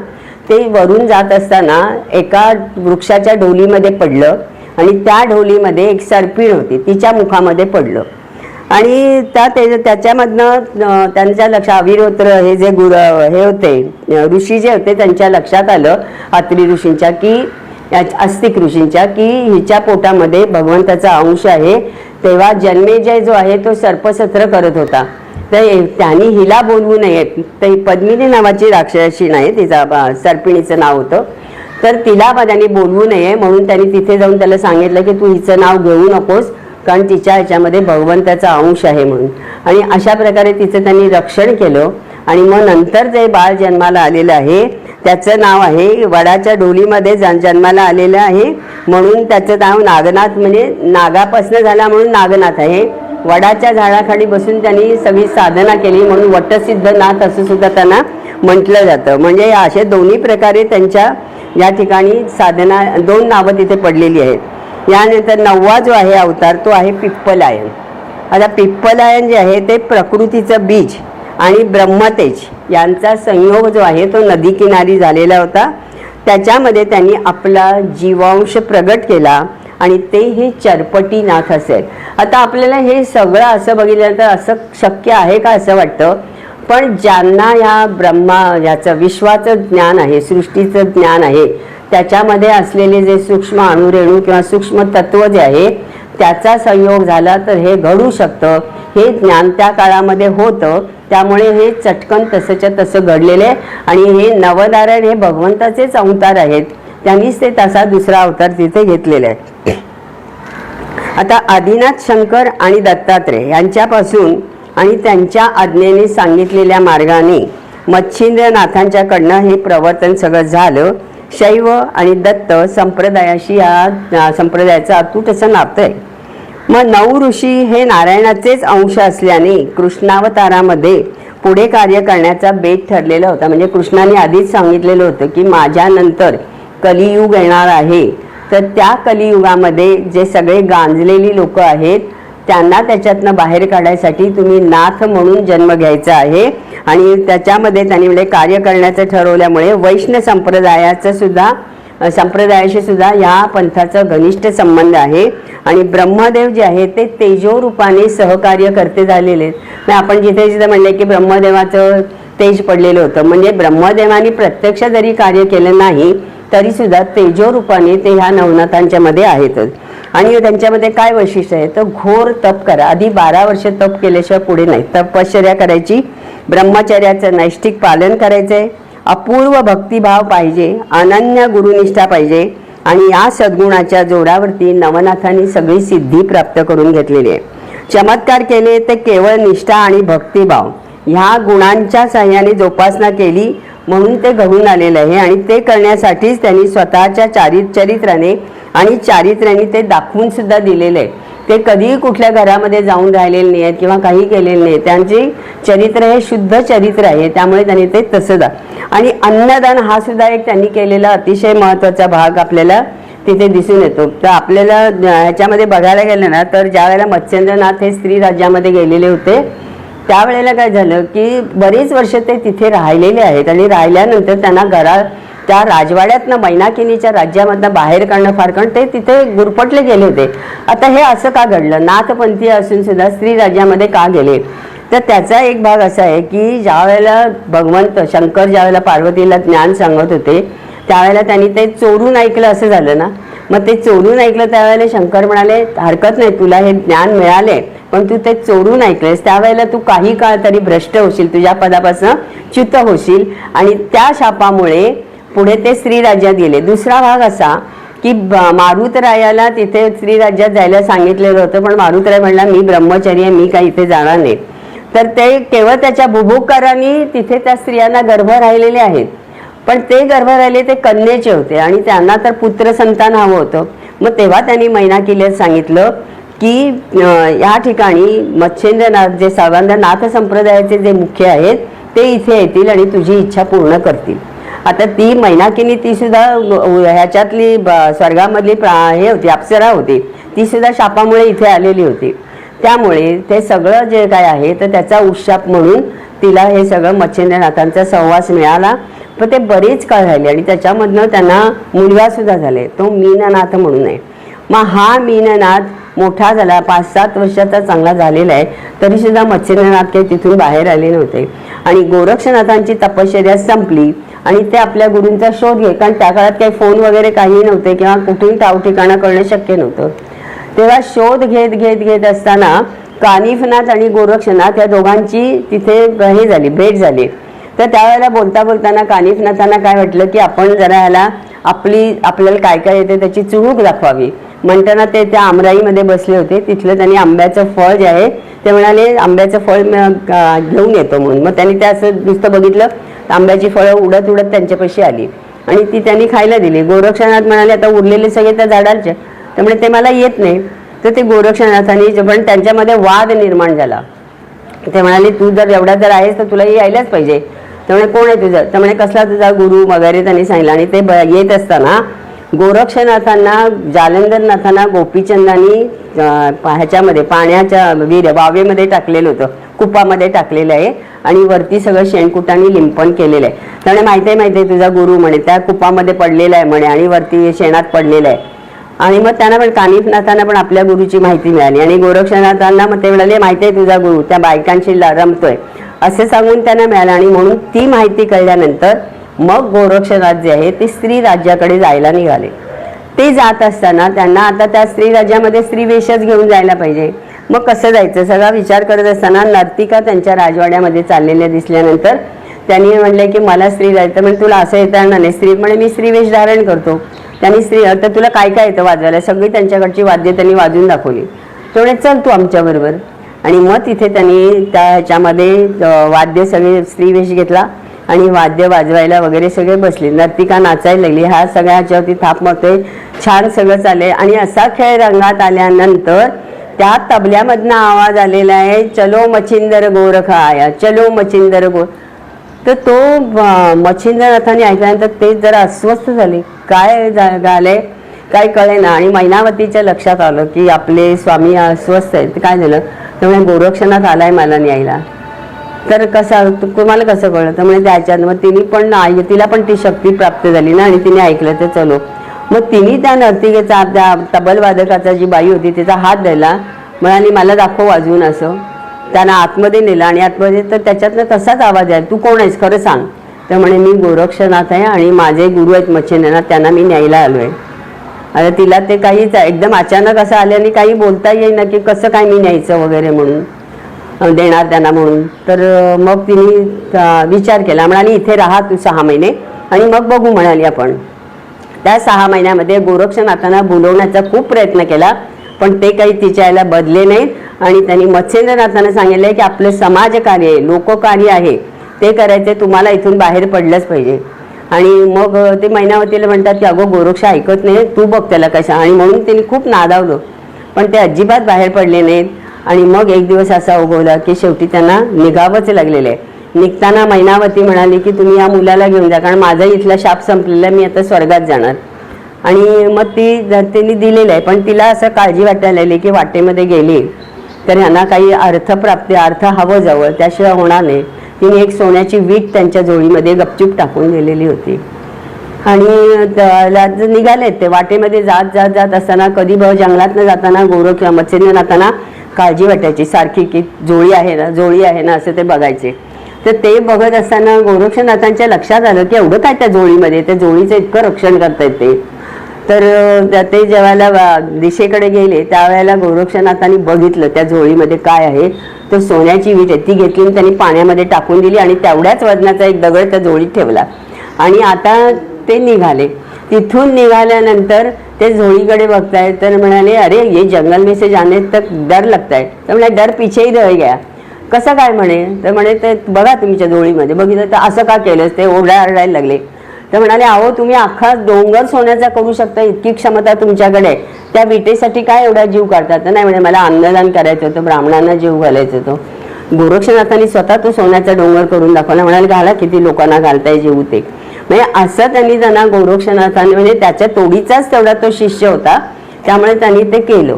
ते वरून जात असताना एका वृक्षाच्या ढोलीमध्ये पडलं आणि त्या ढोलीमध्ये एक सर्पिण होती, तिच्या मुखामध्ये पडलं. आणि त्याच्यामधनं त्यांच्या लक्षात अविरहोत्र हे जे हे होते ऋषी जे होते त्यांच्या लक्षात आलं, अत्री ऋषींच्या की अस्तिक ऋषींच्या की हिच्या पोटामध्ये भगवंताचा अंश आहे. तेव्हा जन्मेजय जो आहे तो सर्पसत्र करत होता. तर त्यांनी हिला बोलवू नये. तर पद्मिनी नावाची राक्षसी नाही, तिचा सर्पिणीचं नाव होतं. तर तिला त्यांनी बोलवू नये म्हणून त्यांनी तिथे जाऊन त्याला सांगितलं की तू हिचं नाव घेऊ नकोस, कारण तिच्या ह्याच्यामध्ये भगवंताचा अंश आहे म्हणून. आणि अशा प्रकारे तिचं त्यांनी रक्षण केलं. आणि मग नंतर जे बाळ जन्माला आलेलं आहे त्याचं नाव आहे, वडाच्या ढोलीमध्ये जन्माला आलेलं आहे म्हणून त्याचं नाव नागनाथ, म्हणजे नागापासनं झाला म्हणून नागनाथ आहे. वडाच्या झाडाखाली बसून त्यांनी सगळी साधना केली म्हणून वटसिद्धनाथ असं सुद्धा त्यांना म्हटलं जातं. म्हणजे असे दोन्ही प्रकारे त्यांच्या या ठिकाणी साधना, 2 नावं तिथे पडलेली आहेत. यानंतर 9वा जो आहे अवतार तो आहे पिप्पलायन. आता पिप्पलायन जे आहे ते प्रकृतीचं बीज आणि ब्रह्मतेज यांचा संयोग जो आहे तो नदी किनारी झालेला होता. त्याच्यामध्ये त्यांनी आपला जीवांश प्रगट केला आणि ते हे चरपटीनाथ असेल. आता आपल्याला हे सगळं असं बघितल्यानंतर असं शक्य आहे का असं वाटतं, पण ज्यांना या याचं विश्वाचं ज्ञान आहे, सृष्टीचं ज्ञान आहे, त्याच्यामध्ये असलेले जे सूक्ष्म अणुरेणू किंवा सूक्ष्म तत्व जे आहे त्याचा संयोग झाला तर हे घडू शकतं, हे ज्ञान त्या काळामध्ये होतं. त्यामुळे हे चटकन तसंच्या तसं घडलेले आणि हे नवनारायण हे भगवंताचेच अवतार आहेत. त्यांनीच ते तसा दुसरा अवतार तिथे घेतलेला आहे. आता आदिनाथ शंकर आणि दत्तात्रय यांच्यापासून आणि त्यांच्या आज्ञेने सांगितलेल्या मार्गाने मच्छिंद्रनाथांच्याकडनं हे प्रवर्तन सगळं झालं. शैव आणि दत्त संप्रदायाशी या संप्रदायाचं अतूट असं नातं आहे. मग 9 ऋषी हे नारायणाचेच अंश असल्याने कृष्णावतारामध्ये पुढे कार्य करण्याचा बेत ठरलेला होता. म्हणजे कृष्णाने आधीच सांगितलेलं होतं की माझ्यानंतर कलियुग येणार आहे, तर त्या कलियुगामध्ये जे सगळे गांजलेली लोक आहेत त्यांना त्याच्यातनं बाहेर काढायसाठी तुम्ही नाथ म्हणून जन्म घ्यायचा आहे. आणि त्याच्यामध्ये त्यांनी म्हणजे कार्य करण्याचं ठरवल्यामुळे वैष्णव संप्रदायाशी सुद्धा ह्या पंथाचा घनिष्ठ संबंध आहे. आणि ब्रह्मदेव जे आहे ते तेजो रूपाने सहकार्य करते झालेले आहेत. आपण जिथे जिथे म्हणले की ब्रह्मदेवाचं तेज पडलेलं होतं. म्हणजे ब्रह्मदेवानी प्रत्यक्ष जरी कार्य केलं नाही तरी सुद्धा तेजो रूपाने ते ह्या नवनाथांच्या मध्ये आहेतच. आणि त्यांच्यामध्ये काय वैशिष्ट्य आहे तर घोर तप करा. आधी 12 वर्ष तप केल्याशिवाय पुढे नाही. तपश्चर्या करायची, ब्रह्मचर्याचं नैष्ठिक पालन करायचंय, अपूर्व भक्तिभाव पाहिजे, अनन्य गुरुनिष्ठा पाहिजे. आणि या सद्गुणाच्या जोरावरती नवनाथांनी सगळी सिद्धी प्राप्त करून घेतलेली आहे. चमत्कार केले ते केवळ निष्ठा आणि भक्तिभाव ह्या गुणांच्या साह्याने जोपासना केली म्हणून ते घडून आलेलं आहे. आणि ते करण्यासाठीच त्यांनी स्वतःच्या चरित्राने आणि चारित्र्याने ते दाखवून सुद्धा दिलेलं आहे. ते कधीही कुठल्या घरामध्ये जाऊन राहिलेले नाही आहेत किंवा काही केलेलं नाही. त्यांचे चरित्र हे शुद्ध चरित्र आहे, त्यामुळे त्यांनी ते तसं आणि अन्नदान हा सुद्धा एक त्यांनी केलेला अतिशय महत्त्वाचा भाग आपल्याला तिथे दिसून येतो. तर आपल्याला ह्याच्यामध्ये बघायला गेलं ना तर ज्या वेळेला मत्स्येंद्रनाथ हे स्त्री राज्यामध्ये गेलेले होते त्यावेळेला काय झालं की बरीच वर्ष ते तिथे राहिलेले आहेत. आणि राहिल्यानंतर त्यांना त्या राजवाड्यातनं मैनाकिनीच्या राज्यामधनं बाहेर काढणं फार, कारण ते तिथे गुरफटले गेले होते. आता हे असं का घडलं, नाथपंथी असून सुद्धा स्त्री राज्यामध्ये का गेले, तर त्याचा एक भाग असा आहे की ज्या वेळेला भगवंत शंकर ज्या वेळेला पार्वतीला ज्ञान सांगत होते त्यावेळेला त्यांनी ते चोरून ऐकलं असं झालं ना. मग ते चोरून ऐकलं त्यावेळेला शंकर म्हणाले हरकत नाही, तुला हे ज्ञान मिळाले पण तू ते चोरून ऐकलेस, त्यावेळेला तू काही काळ तरी भ्रष्ट होशील, तुझ्या पदापासून च्युत होशील. आणि त्या शापामुळे पुढे ते स्त्री राज्यात गेले. दुसरा भाग असा की मारुतरायाला तिथे स्त्री राज्यात जायला सांगितलेलं होतं, पण मारुतराय म्हणला मी ब्रह्मचर्य आहे, मी काही इथे जाणार नाही. तर ते केवळ त्याच्या बुभुकारांनी तिथे त्या स्त्रियांना गर्भ राहिलेले आहेत, पण ते गर्भ राहिले ते कन्येचे होते आणि त्यांना तर पुत्र संतान हवं होतं. मग तेव्हा त्यांनी मैनाकिनीला सांगितलं की या ठिकाणी मत्स्येंद्रनाथ जे सर्वांना नाथ संप्रदायाचे जे मुख्य आहेत ते इथे येतील आणि तुझी इच्छा पूर्ण करतील. आता ती मैनाकिनी ती सुद्धा ह्याच्यातली स्वर्गामधली हे होती, अप्सरा होती, ती सुद्धा शापामुळे इथे आलेली होती. त्यामुळे ते सगळं जे काय आहे तर त्याचा उशाप म्हणून तिला हे सगळं मत्स्येंद्रनाथांचा सहवास मिळाला. पण ते बरेच काळ राहिले आणि त्याच्यामधनं त्यांना मुलगा सुद्धा झाले, तो मीननाथ म्हणून आहे. मग हा मीननाथ मोठा झाला, 5-7 वर्षाचा चांगला झालेला आहे, तरी सुद्धा मत्स्येंद्रनाथ काही तिथून बाहेर आले नव्हते. आणि गोरक्षनाथांची तपश्चर्या संपली आणि ते आपल्या गुरूंचा शोध घे, कारण त्या काळात काही फोन वगैरे काही नव्हते किंवा कुठेही ठाव ठिकाणं करणं शक्य नव्हतं. तेव्हा शोध घेत असताना कानिफनाथ आणि गोरक्षनाथ या दोघांची तिथे हे झाली, भेट झाली. तर त्यावेळेला बोलताना कानिफनाथांना काय वाटलं की आपण जरा ह्याला आपल्याला काय काय येते त्याची चुणूक दाखवावी. म्हणताना ते त्या आमराईमध्ये बसले होते, तिथलं त्यांनी आंब्याचं फळ जे आहे ते म्हणाले आंब्याचं फळ घेऊन येतो म्हणून. मग त्यांनी ते असं नुसतं बघितलं, आंब्याची फळं उडत त्यांच्यापाशी आली आणि ती त्यांनी खायला दिली. गोरक्षनाथ म्हणाले आता उरलेले सगळे त्या झाडांचे, त्यामुळे ते मला येत नाही. तर ते गोरक्षनाथांनी पण त्यांच्यामध्ये वाद निर्माण झाला. ते म्हणाले तू जर एवढा जर आहेस तर तुला यायलाच पाहिजे. त्यामुळे कोण आहे तुझं, त्यामुळे कसला तुझा गुरु वगैरे त्यांनी सांगितलं. आणि ते येत असताना गोरक्षनाथांना जालंधरनाथांना गोपीचंदांनी ह्याच्यामध्ये पाण्याच्या वावेमध्ये टाकलेलं होतं, कुपामध्ये टाकलेलं आहे आणि वरती सगळं शेणकुटांनी लिंपण केलेलं आहे. त्यामुळे माहिती आहे तुझा गुरु म्हणे त्या कुपामध्ये पडलेला आहे म्हणे आणि वरती शेणात पडलेलं आहे. आणि मग त्यांना पण कानिफनाथांना पण आपल्या गुरुची माहिती मिळाली आणि गोरक्षनाथांना मग ते म्हणाले माहिती आहे तुझा गुरु त्या बायकांशी रमतोय असे सांगून त्यांना मिळालं. आणि म्हणून ती माहिती कळल्यानंतर मग गोरक्षनाथ जे आहे ते स्त्री राज्याकडे जायला निघाले. ते जात असताना त्यांना आता त्या स्त्री राज्यामध्ये स्त्री वेशच घेऊन जायला पाहिजे. मग कसं जायचं सगळा विचार करत असताना नर्तिका त्यांच्या राजवाड्यामध्ये चाललेल्या दिसल्यानंतर त्यांनी म्हणले की मला स्त्री जायचं, म्हणजे तुला असं येता येणार नाही. स्त्री म्हणे मी स्त्री वेश धारण करतो. त्यांनी स्त्री तर तुला काय काय येतं वाजवायला, सगळी त्यांच्याकडची वाद्य त्यांनी वाजवून दाखवली. तेवढे चल तू आमच्याबरोबर. आणि मग तिथे त्यांनी त्या ह्याच्यामध्ये वाद्य सगळे स्त्री वेश घेतला आणि वाद्य वाजवायला वगैरे सगळे बसले. नर्तिका नाचायला लागली. ह्या सगळ्या ह्याच्यावरती थाप मारतोय, छान सगळं चाललंय. आणि असा खेळ रंगात आल्यानंतर त्या तबल्यामधनं आवाज आलेला आहे चलो मच्छिंदर गोरख आया, चलो मच्छिंदर गोर. तर तो मच्छिंद्रनाथांनी ऐकल्यानंतर ते जरा अस्वस्थ झाले, काय झालंय काय कळेना. आणि मैनावतीच्या लक्षात आलं की आपले स्वामी अस्वस्थ आहेत. काय झालं, त्यामुळे गोरक्षनाथ आलाय मला न्यायला. तर कसं तुम्हाला कसं कळलं, त्यामुळे त्याच्यात मग तिला पण ती शक्ती प्राप्त झाली ना आणि तिने ऐकलं तर चलो. मग तिने त्या नर्तिकेचा त्या तबलवादकाचा जी बाई होती तिचा हात द्यायला म्हणाली मला दाखव वाजवून असं. त्यांना आतमध्ये नेलं आणि आतमध्ये तर त्याच्यातनं तसाच आवाज आहे, तू कोण आहेस खरं सांग. तर म्हणे मी गोरक्षनाथ आहे आणि माझे गुरु आहेत मच्छिंद्रनाथ, त्यांना मी न्यायला आलो आहे. आता तिला ते काहीच एकदम अचानक असं आल्याने काही बोलता येईना की कसं काय मी न्यायचं वगैरे म्हणून देणार त्यांना म्हणून. तर मग तिने विचार केला, म्हणाली इथे राहा तू 6 महिने आणि मग बघू म्हणाली आपण. त्या 6 महिन्यामध्ये गोरक्षनाथांना बोलवण्याचा खूप प्रयत्न केला पण ते काही तिच्या याला बदले नाहीत आणि त्यांनी मच्छिंद्रनाथांना सांगितलं की आपलं समाजकार्य आहे, लोककार्य आहे, ते करायचे, तुम्हाला इथून बाहेर पडलंच पाहिजे. आणि मग ते मैनावतीला म्हणतात की अगो गोरक्ष ऐकत नाही, तू बघ त्याला कशा. आणि म्हणून त्यांनी खूप नादावलं पण ते अजिबात बाहेर पडले नाहीत. आणि मग एक दिवस असा उगवला की शेवटी त्यांना निघावंच लागलेलं आहे. निघताना मैनावती म्हणाली की तुम्ही या मुलाला घेऊन जा, कारण माझा इथला शाप संपलेला, मी आता स्वर्गात जाणार. आणि मग त्यांनी दिलेलं आहे. पण तिला असं काळजी वाटायला लागली की वाटेमध्ये गेली तर ह्यांना काही अर्थ हवं जवळ, त्याशिवाय होणार नाही. तिने एक सोन्याची वीट त्यांच्या जोडीमध्ये गपचूप टाकून दिलेली होती. आणि निघाले ते वाटेमध्ये जात असताना कधी जंगलातनं जाताना मच्छिंद्रनाथांना काळजी वाटायची सारखी की जोळी आहे ना असं ते बघायचे. तर ते बघत असताना गोरक्षनाथांच्या लक्षात आलं की एवढं काय त्या जोळीमध्ये, त्या जोळीचं इतकं रक्षण करतायत ते. तर ते जेव्हा दिशेकडे गेले त्यावेळेला गोरक्षनाथांनी बघितलं त्या जोळीमध्ये काय आहे. तर सोन्याची वीट आहे, ती घेतली आणि त्यांनी पाण्यामध्ये टाकून दिली आणि तेवढ्याच वजनाचा एक दगड त्या जोळीत ठेवला. आणि आता ते निघाले. तिथून निघाल्यानंतर ते झोळीकडे बघतायत तर म्हणाले अरे ये जंगल में से जाने तक डर लगता है. तर म्हणाले डर पीछे ही रह गया. कसं काय म्हणे. तर म्हणे ते बघा तुमच्या जोळीमध्ये बघितलं तर असं का केलंस, ते ओरडायला लागले. तर म्हणाले अहो तुम्ही अख्खा डोंगर सोन्याचा करू शकता, इतकी क्षमता तुमच्याकडे, त्या विटेसाठी काय एवढा जीव काढतात. नाही म्हणे मला अन्नदान करायचं होतं, ब्राह्मणांना जीव घालायचं होतं. गोरक्षनाथांनी स्वतः तो सोन्याचा डोंगर करून दाखवला. म्हणाले घाला किती लोकांना घालताय जीव ते. म्हणजे असं त्यांना गोरक्षनाथांनी म्हणजे त्याच्या तोडीचाच तेवढा तो शिष्य होता, त्यामुळे त्यांनी ते केलं.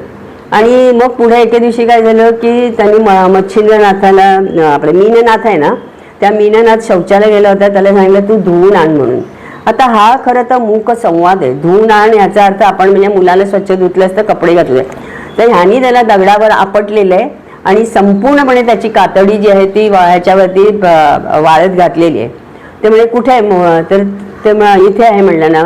आणि मग पुढे एके दिवशी काय झालं की त्यांनी मच्छिंद्रनाथाला, आपले मीननाथ आहे ना, त्या मीननाथ शौचालय गेला होता, त्याला सांगितलं तू धुवून आण म्हणून. आता हा खरं तर मूक संवाद आहे. धुवून आण याचा अर्थ आपण म्हणजे मुलाला स्वच्छ धुतलं असतं, कपडे घातले, तर ह्यानी त्याला दगडावर आपटलेलं आहे आणि संपूर्णपणे त्याची कातडी जी आहे ती ह्याच्यावरती वाळत घातलेली आहे. ते म्हणजे कुठे आहे, तर ते इथे आहे म्हणलं ना.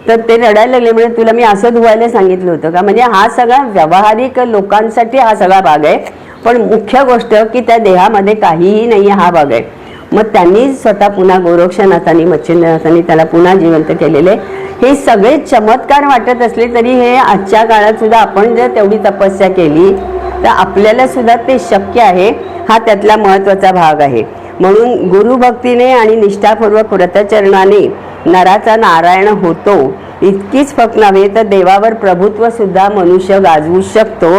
तर ते रडायला लागले, म्हणजे तुला मी असं धुवायला सांगितलं होतं का. म्हणजे हा सगळा व्यावहारिक लोकांसाठी हा सगळा भाग आहे, पण मुख्य गोष्ट की त्या देहामध्ये काहीही नाही हा भाग आहे. मग त्यांनी स्वतः पुन्हा गोरक्षनाथांनी मच्छिंद्रनाथांनी त्याला पुन्हा जिवंत केलेले. हे सगळे चमत्कार वाटत असले तरी हे आजच्या काळात सुद्धा आपण जर तेवढी तपस्या केली तर आपल्याला सुद्धा ते शक्य आहे. हा त्यातला महत्त्वाचा भाग आहे. म्हणून गुरुभक्तीने आणि निष्ठापूर्वक व्रतचरणाने नराचा नारायण होतो. इतकीच फक्त नव्हे तर देवावर प्रभुत्व सुद्धा मनुष्य गाजवू शकतो,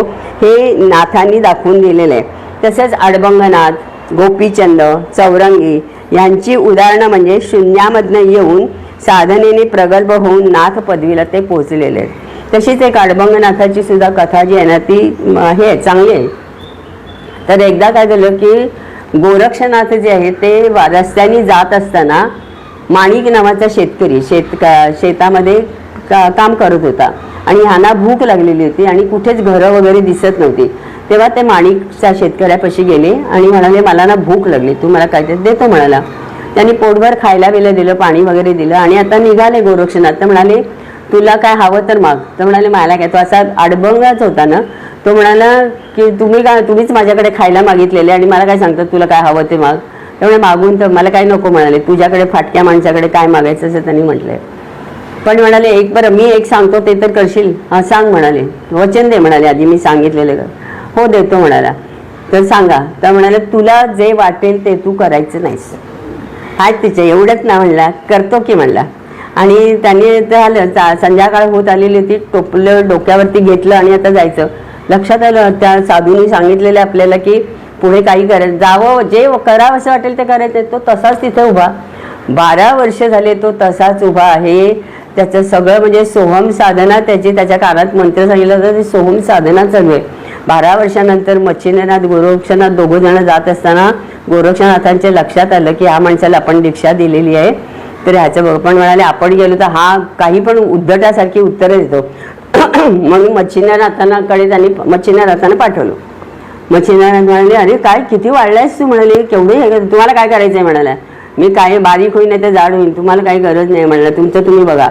हे नाथांनी दाखवून दिलेलं आहे. तसेच अडभंगनाथ, गोपीचंद, चौरंगी यांची उदाहरणं म्हणजे शून्यामधनं येऊन साधनेने प्रगल्भ होऊन नाथ पदवीला ते पोचलेले आहेत. तशीच एक अडभंगनाथाची सुद्धा कथा जी आहे ना ती हे चांगली आहे. तर एकदा काय झालं की गोरक्षनाथ जे आहे ते रस्त्याने जात असताना माणिक नावाचा शेतकरी शेतामध्ये काम करत होता आणि ह्यांना भूक लागलेली होती आणि कुठेच घरं वगैरे दिसत नव्हती. तेव्हा ते माणिकच्या शेतकऱ्यापाशी गेले आणि म्हणाले मला ना भूक लागली, तू मला काय देतो म्हणाला. त्यांनी पोटभर खायला बिलं दिलं, पाणी वगैरे दिलं आणि आता निघाले गोरक्षनाथ. तर म्हणाले तुला काय हवं तर माग. तर म्हणाले मला काय, तो असा अडभंगाच होता ना. तो म्हणाला की तुम्हीच माझ्याकडे खायला मागितलेले आणि मला काय सांगतात तुला काय हवं ते माग. त्यामुळे मागून तर मला काय नको म्हणाले, तुझ्याकडे फाटक्या माणसाकडे काय मागायचं असं त्यांनी म्हटलंय. पण म्हणाले एक बरं मी एक सांगतो ते तर करशील. हा सांग म्हणाले, वचन दे म्हणाले, आधी मी सांगितलेलं हो देतो म्हणाला. तर सांगा. तर म्हणाले तुला जे वाटेल ते तू करायचं नाहीस. हाय तिचे एवढंच ना म्हणला, करतो की म्हणला. आणि त्यांनी झालं संध्याकाळ होत आलेली होती, टोपलं डोक्यावरती घेतलं आणि आता जायचं. लक्षात आलं त्या साधूंनी सांगितलेलं आपल्याला की पुढे काही करायचं, जावं जे करावं असं वाटेल ते करायचं. तो तसाच तिथे उभा 12 वर्ष झाले, तो तसाच उभा आहे. त्याचं सगळं म्हणजे सोहम साधना, त्याच्या कानात मंत्र सांगितलं होतं, ते सोहम साधना चालू आहे. 12 वर्षानंतर मच्छिंद्रनाथ गोरक्षनाथ दोघं जण जात असताना गोरक्षनाथांच्या लक्षात आलं की हा माणसाला आपण दीक्षा दिलेली आहे. तर ह्याचं पण म्हणाले आपण गेलो तर हा काही पण उद्धटासारखी उत्तरं देतो. म्हणून मच्छिंद्रनाथांकडे त्यांनी मच्छिंद्रनाथांना पाठवलं. मच्छिंद्रनाथ म्हणाले, अरे काय किती वाढलायस तू? म्हणाले, केवढे हे तुम्हाला काय करायचं आहे? म्हणाला, मी काय बारीक होईन नाही तर जाड होईन, तुम्हाला काही गरज नाही म्हणलं, तुमचं तुम्ही बघा.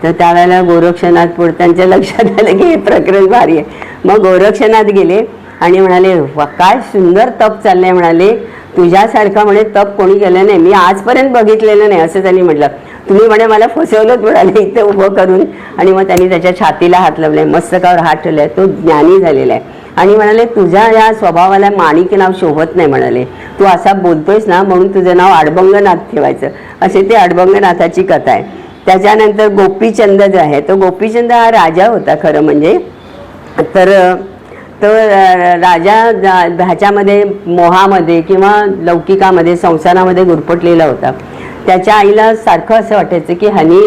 तर त्यावेळेला गोरक्षनाथ त्यांच्या लक्षात आलं की हे प्रकरण भारी आहे. मग गोरक्षनाथ गेले आणि म्हणाले, काय सुंदर तप चाललंय. म्हणाले, तुझ्यासारखं म्हणे तप कोणी केलं नाही, मी आजपर्यंत बघितलेलं नाही असं त्यांनी म्हटलं. तुम्ही म्हणे मला फसवलं म्हणाले इथे उभं करून. आणि मग त्यांनी त्याच्या छातीला हात लावलाय, मस्तकावर हात ठेवलाय, तो ज्ञानी झालेला आहे. आणि म्हणाले, तुझ्या या स्वभावाला माणिक नाव शोभत नाही. म्हणाले, तू असा बोलतोयस ना म्हणून तुझं नाव अडबंगनाथ ठेवायचं. असे ते अडबंगनाथाची कथा आहे. त्याच्यानंतर गोपीचंद जो आहे, तो गोपीचंद हा राजा होता खरं म्हणजे. तर तो राजा ह्याच्यामध्ये मोहामध्ये किंवा लौकिकामध्ये संसारामध्ये गुरफटलेला होता. त्याच्या आईला सारखं असं वाटायचं की ह्यानी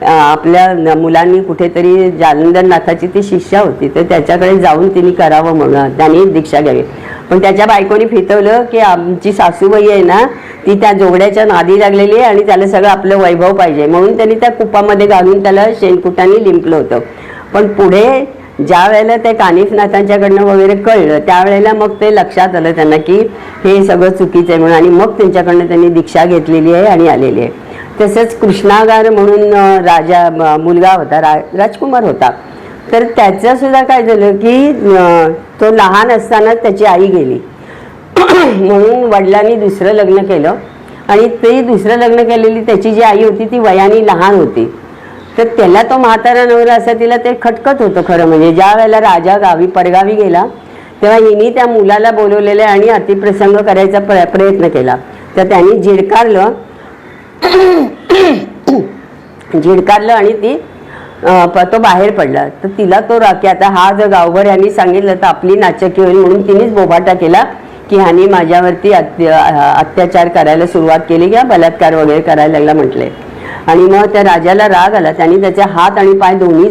आपल्या मुलांनी कुठेतरी जालंधरनाथाची ती शिष्या होती तर त्याच्याकडे जाऊन तिने करावं म्हणून त्यांनी दीक्षा घ्यावी. पण त्याच्या बायकोनी फितवलं की आमची सासूबाई आहे ना ती त्या जोगड्याच्या नादी लागलेली आहे आणि त्याला सगळं आपलं वैभव पाहिजे म्हणून त्यांनी त्या कुपामध्ये घालून त्याला शेणकुटाने लिंपलं होतं. पण पुढे ज्या वेळेला ते कानिफनाथांच्याकडनं वगैरे कळलं त्यावेळेला मग ते लक्षात आलं त्यांना की हे सगळं चुकीचं आहे म्हणून. आणि मग त्यांच्याकडनं त्यांनी दीक्षा घेतलेली आहे आणि आलेली आहे. तसंच कृष्णागार म्हणून राजा मुलगा होता, राजकुमार होता. तर त्याचं सुद्धा काय झालं की तो लहान असताना त्याची आई गेली म्हणून वडिलांनी दुसरं लग्न केलं. आणि ते दुसरं लग्न केलेली त्याची जी आई होती ती वयाने लहान होती. तर त्याला तो म्हातारा नवरा असं तिला ते खटकत होतं खरं म्हणजे. ज्या वेळेला राजा परगावी गेला तेव्हा हिनी त्या मुलाला बोलवलेलं आणि अतिप्रसंग करायचा प्रयत्न केला. तर त्यांनी झिडकारलं आणि ती तो बाहेर पडला. तर तिला तो की आता हा जर गावभर यांनी सांगितलं तर आपली नाचक्की होईल म्हणून तिनेच बोभाटा केला की ह्यानी माझ्यावरती अत्याचार करायला सुरुवात केली किंवा बलात्कार वगैरे करायला लागला म्हटले. आणि मग त्या राजाला राग आला. त्यांनी त्याचे हात आणि पाय दोन्ही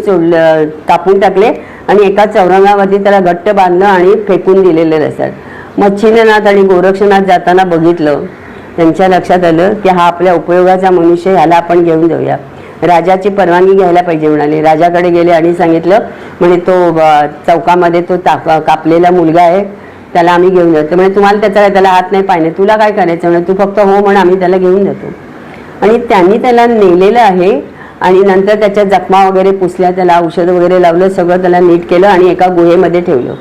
कापून टाकले आणि एका चौरंगावरती त्याला घट्ट बांधलं आणि फेकून दिलेले रस्त्यात. मच्छिंद्रनाथ आणि गोरक्षनाथ जाताना बघितलं त्यांच्या लक्षात आलं की हा आपल्या उपयोगाचा मनुष्य ह्याला आपण घेऊन जाऊया. राजाची परवानगी घ्यायला पाहिजे म्हणाले. राजाकडे गेले आणि सांगितलं म्हणे तो चौकामध्ये तो कापलेला मुलगा आहे त्याला आम्ही घेऊन जातो. म्हणजे तुम्हाला त्याला हात नाही पाय नाही तुला काय करायचं म्हणे तू फक्त हो म्हण आम्ही त्याला घेऊन जातो. आणि त्यांनी त्याला नेलेलं आहे आणि नंतर त्याच्या जखमा वगैरे पुसल्या, त्याला औषध वगैरे लावलं, सगळं त्याला नीट केलं आणि एका गुहेमध्ये ठेवलं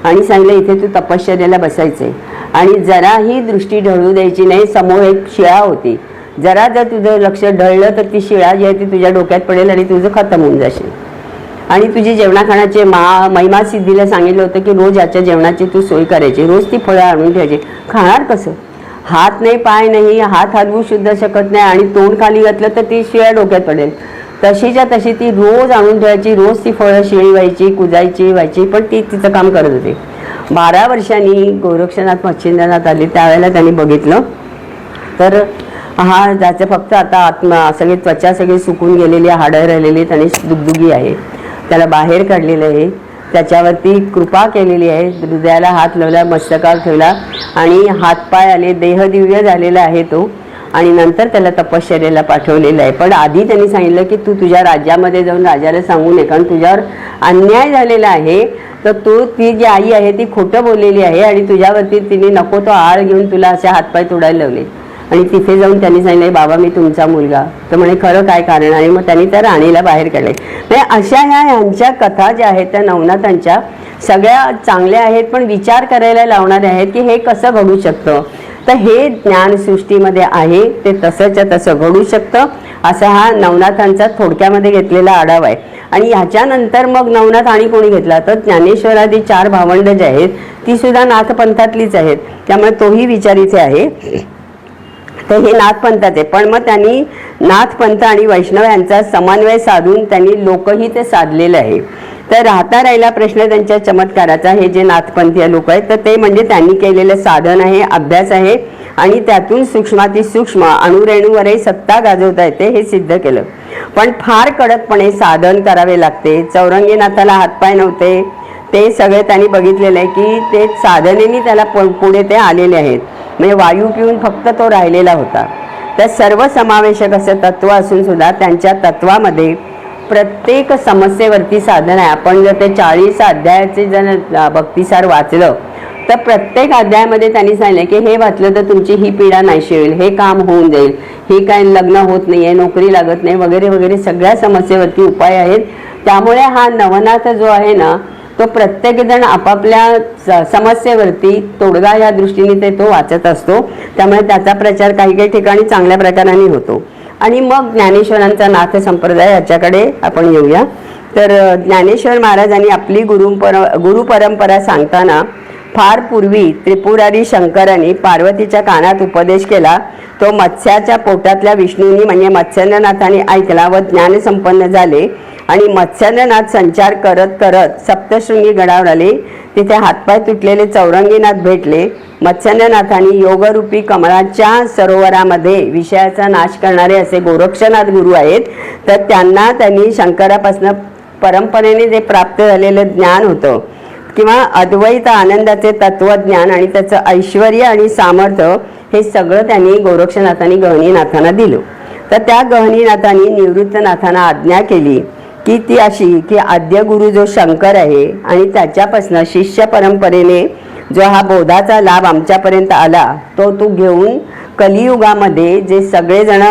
आणि सांगितलं इथे तू तपश्चर्याला बसायचंय आणि जराही दृष्टी ढळू द्यायची नाही. समोर एक शिळा होती, जरा जर तुझं लक्ष ढळलं तर ती शिळा जी आहे ती तुझ्या डोक्यात पडेल आणि तुझं खतम होऊन जाशील. आणि तुझी जेवणाखाण्याचे महिमा सिद्धीला सांगितलं होतं की रोज याच्या जेवणाची तू सोय करायची, रोज ती फळं आणून ठेवायची. खाणार कसं? हात नाही पाय नाही, हात हलवू सुद्धा शकत नाही आणि तोंड खाली घातलं तर ती शिळ्या डोक्यात पडेल. तशीच्या तशी ती रोज आणून ठेवायची, रोज ती फळं शिळी व्हायची, कुजायची व्हायची, पण ती तिचं काम करत होती. 12 वर्षांनी गोरक्षनाथ मच्छिंद्रनाथ आले त्यावेळेला त्यांनी बघितलं तर हा ज्याचं फक्त आता आत्मा सगळी त्वचा सगळी सुकून गेलेली, हाडं राहिलेली, त्याने दुगदुगी आहे, त्याला बाहेर काढलेलं आहे, त्याच्यावरती कृपा केलेली आहे, हृदयाला हात लावला, मस्तकावर ठेवला आणि हातपाय आले, देहदिव्य झालेला आहे तो. आणि नंतर त्याला तपश्चर्याला पाठवलेलं आहे. पण आधी त्यांनी सांगितलं की तू तुझ्या राज्यामध्ये जाऊन राजाला सांगू नये कारण तुझ्यावर अन्याय झालेला आहे. तर तू ती जी आई आहे ती खोटं बोललेली आहे आणि तुझ्यावरती तिने नको तो आळ घेऊन तुला असे हातपाय तोडायला लावले. आणि तिथे जाऊन त्यांनी सांगितलं बाबा मी तुमचा मुलगा. तर म्हणे खरं काय कारण? आणि मग त्यांनी त्या राणीला बाहेर काढले. म्हणजे अशा ह्यांच्या कथा ज्या आहेत त्या नवनाथांच्या सगळ्या चांगल्या आहेत पण विचार करायला लावणारे आहेत की हे कसं घडू शकतं. तर हे ज्ञानसृष्टीमध्ये आहे ते तसंच्या तसं घडू शकतं असा हा नवनाथांचा थोडक्यामध्ये घेतलेला आढावा आहे. आणि ह्याच्यानंतर मग नवनाथ आणि कोणी घेतला तर ज्ञानेश्वरादी 4 भावंड जे आहेत ती सुद्धा नाथपंथातलीच आहेत त्यामुळे तोही विचार इथे आहे. तर हे नाथपंथाचे पण मग त्यांनी नाथपंथ आणि वैष्णव यांचा समन्वय साधून त्यांनी लोकहित साधलेलं आहे. तर राहिला प्रश्न त्यांच्या चमत्काराचा. हे जे नाथपंथीय लोक आहेत तर ते म्हणजे त्यांनी केलेलं साधन आहे, अभ्यास आहे आणि त्यातून सूक्ष्माती सूक्ष्म अणुरेणूवरही सत्ता गाजवता येते हे सिद्ध केलं. पण फार कडकपणे साधन करावे लागते. चौरंगीनाथाला हातपाय नव्हते ते सगळे त्यांनी बघितलेलं आहे की ते साधनेनी त्याला पुढे ते आलेले आहेत. म्हणजे वायू पिऊन फक्त तो राहिलेला होता. तर सर्व समावेशक असं तत्व असून सुद्धा त्यांच्या तत्वामध्ये प्रत्येक समस्येवरती साधन आहे. आपण जर ते 40 अध्यायाचे जर भक्तिसार वाचलं तर प्रत्येक अध्यायामध्ये त्यांनी सांगितलं की हे वाचलं तर तुमची ही पीडा नाहीशी होईल, हे काम होऊन जाईल, ही काय लग्न होत नाहीये, नोकरी लागत नाही वगैरे वगैरे सगळ्या समस्येवरती उपाय आहेत. त्यामुळे हा नवनाथ जो आहे ना तो प्रत्येकजण आपापल्या समस्येवरती तोडगा या दृष्टीने तो वाचत असतो. त्यामुळे त्याचा प्रचार काही काही ठिकाणी चांगल्या प्रकाराने होतो. आणि मग ज्ञानेश्वरांचा नाथ संप्रदाय याच्याकडे आपण येऊया. तर ज्ञानेश्वर महाराजांनी आपली गुरुपरंपरा सांगताना फार पूर्वी त्रिपुरारी शंकरांनी पार्वतीच्या कानात उपदेश केला. तो मत्स्याच्या पोटातल्या विष्णूंनी म्हणजे मत्स्यनाथांनी ऐकला व ज्ञानसंपन्न झाले आणि मत्स्यनाथ संचार करत करत सप्तशृंगी गडावर आले. तिथे हातपाय तुटलेले चौरंगीनाथ भेटले. मत्स्यनाथांनी योगरूपी कमळाच्या सरोवरामध्ये विषयाचा नाश करणारे असे गोरक्षनाथ गुरु आहेत. तर त्यांना त्यांनी शंकरापासून परंपरेने जे प्राप्त झालेलं ज्ञान होतं किंवा अद्वैत आनंदाचे तत्वज्ञान आणि त्याचं ऐश्वर्य आणि सामर्थ्य हे सगळं त्यांनी गोरक्षनाथांनी गहनीनाथांना दिलं. तर त्या गहनीनाथांनी निवृत्तनाथांना आज्ञा केली की ती अशी की आद्य गुरु जो शंकर आहे आणि त्याच्यापासून शिष्य परंपरेने जो हा बोधाचा लाभ आमच्यापर्यंत आला तो तू घेऊन कलियुगामध्ये जे सगळेजण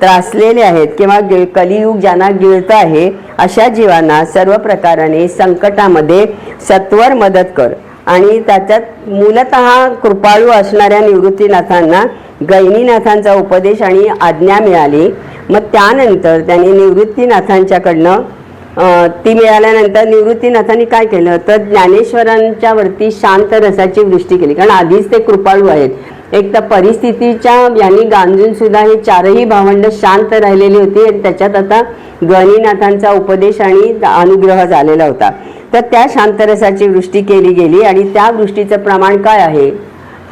त्रासलेले आहेत किंवा कलियुग ज्यांना गिळतं आहे अशा जीवांना सर्व प्रकाराने संकटामध्ये सत्वर मदत कर. आणि त्याच्यात मूलतः कृपाळू असणाऱ्या निवृत्तीनाथांना गैनीनाथांचा उपदेश आणि आज्ञा मिळाली. मग त्यानंतर त्यांनी निवृत्तीनाथांच्याकडनं ती मिळाल्यानंतर निवृत्तीनाथांनी काय केलं तर ज्ञानेश्वरांच्या वरती शांत रसाची वृष्टी केली. कारण आधीच ते कृपाळू आहेत. एक तर परिस्थितीच्या यांनी गांजून सुद्धा हे चारही भावंड शांत राहिलेली होती आणि त्याच्यात आता गणीनाथांचा उपदेश आणि अनुग्रह झालेला होता. तर त्या शांतरसाची वृष्टी केली गेली आणि त्या वृष्टीचं प्रमाण काय आहे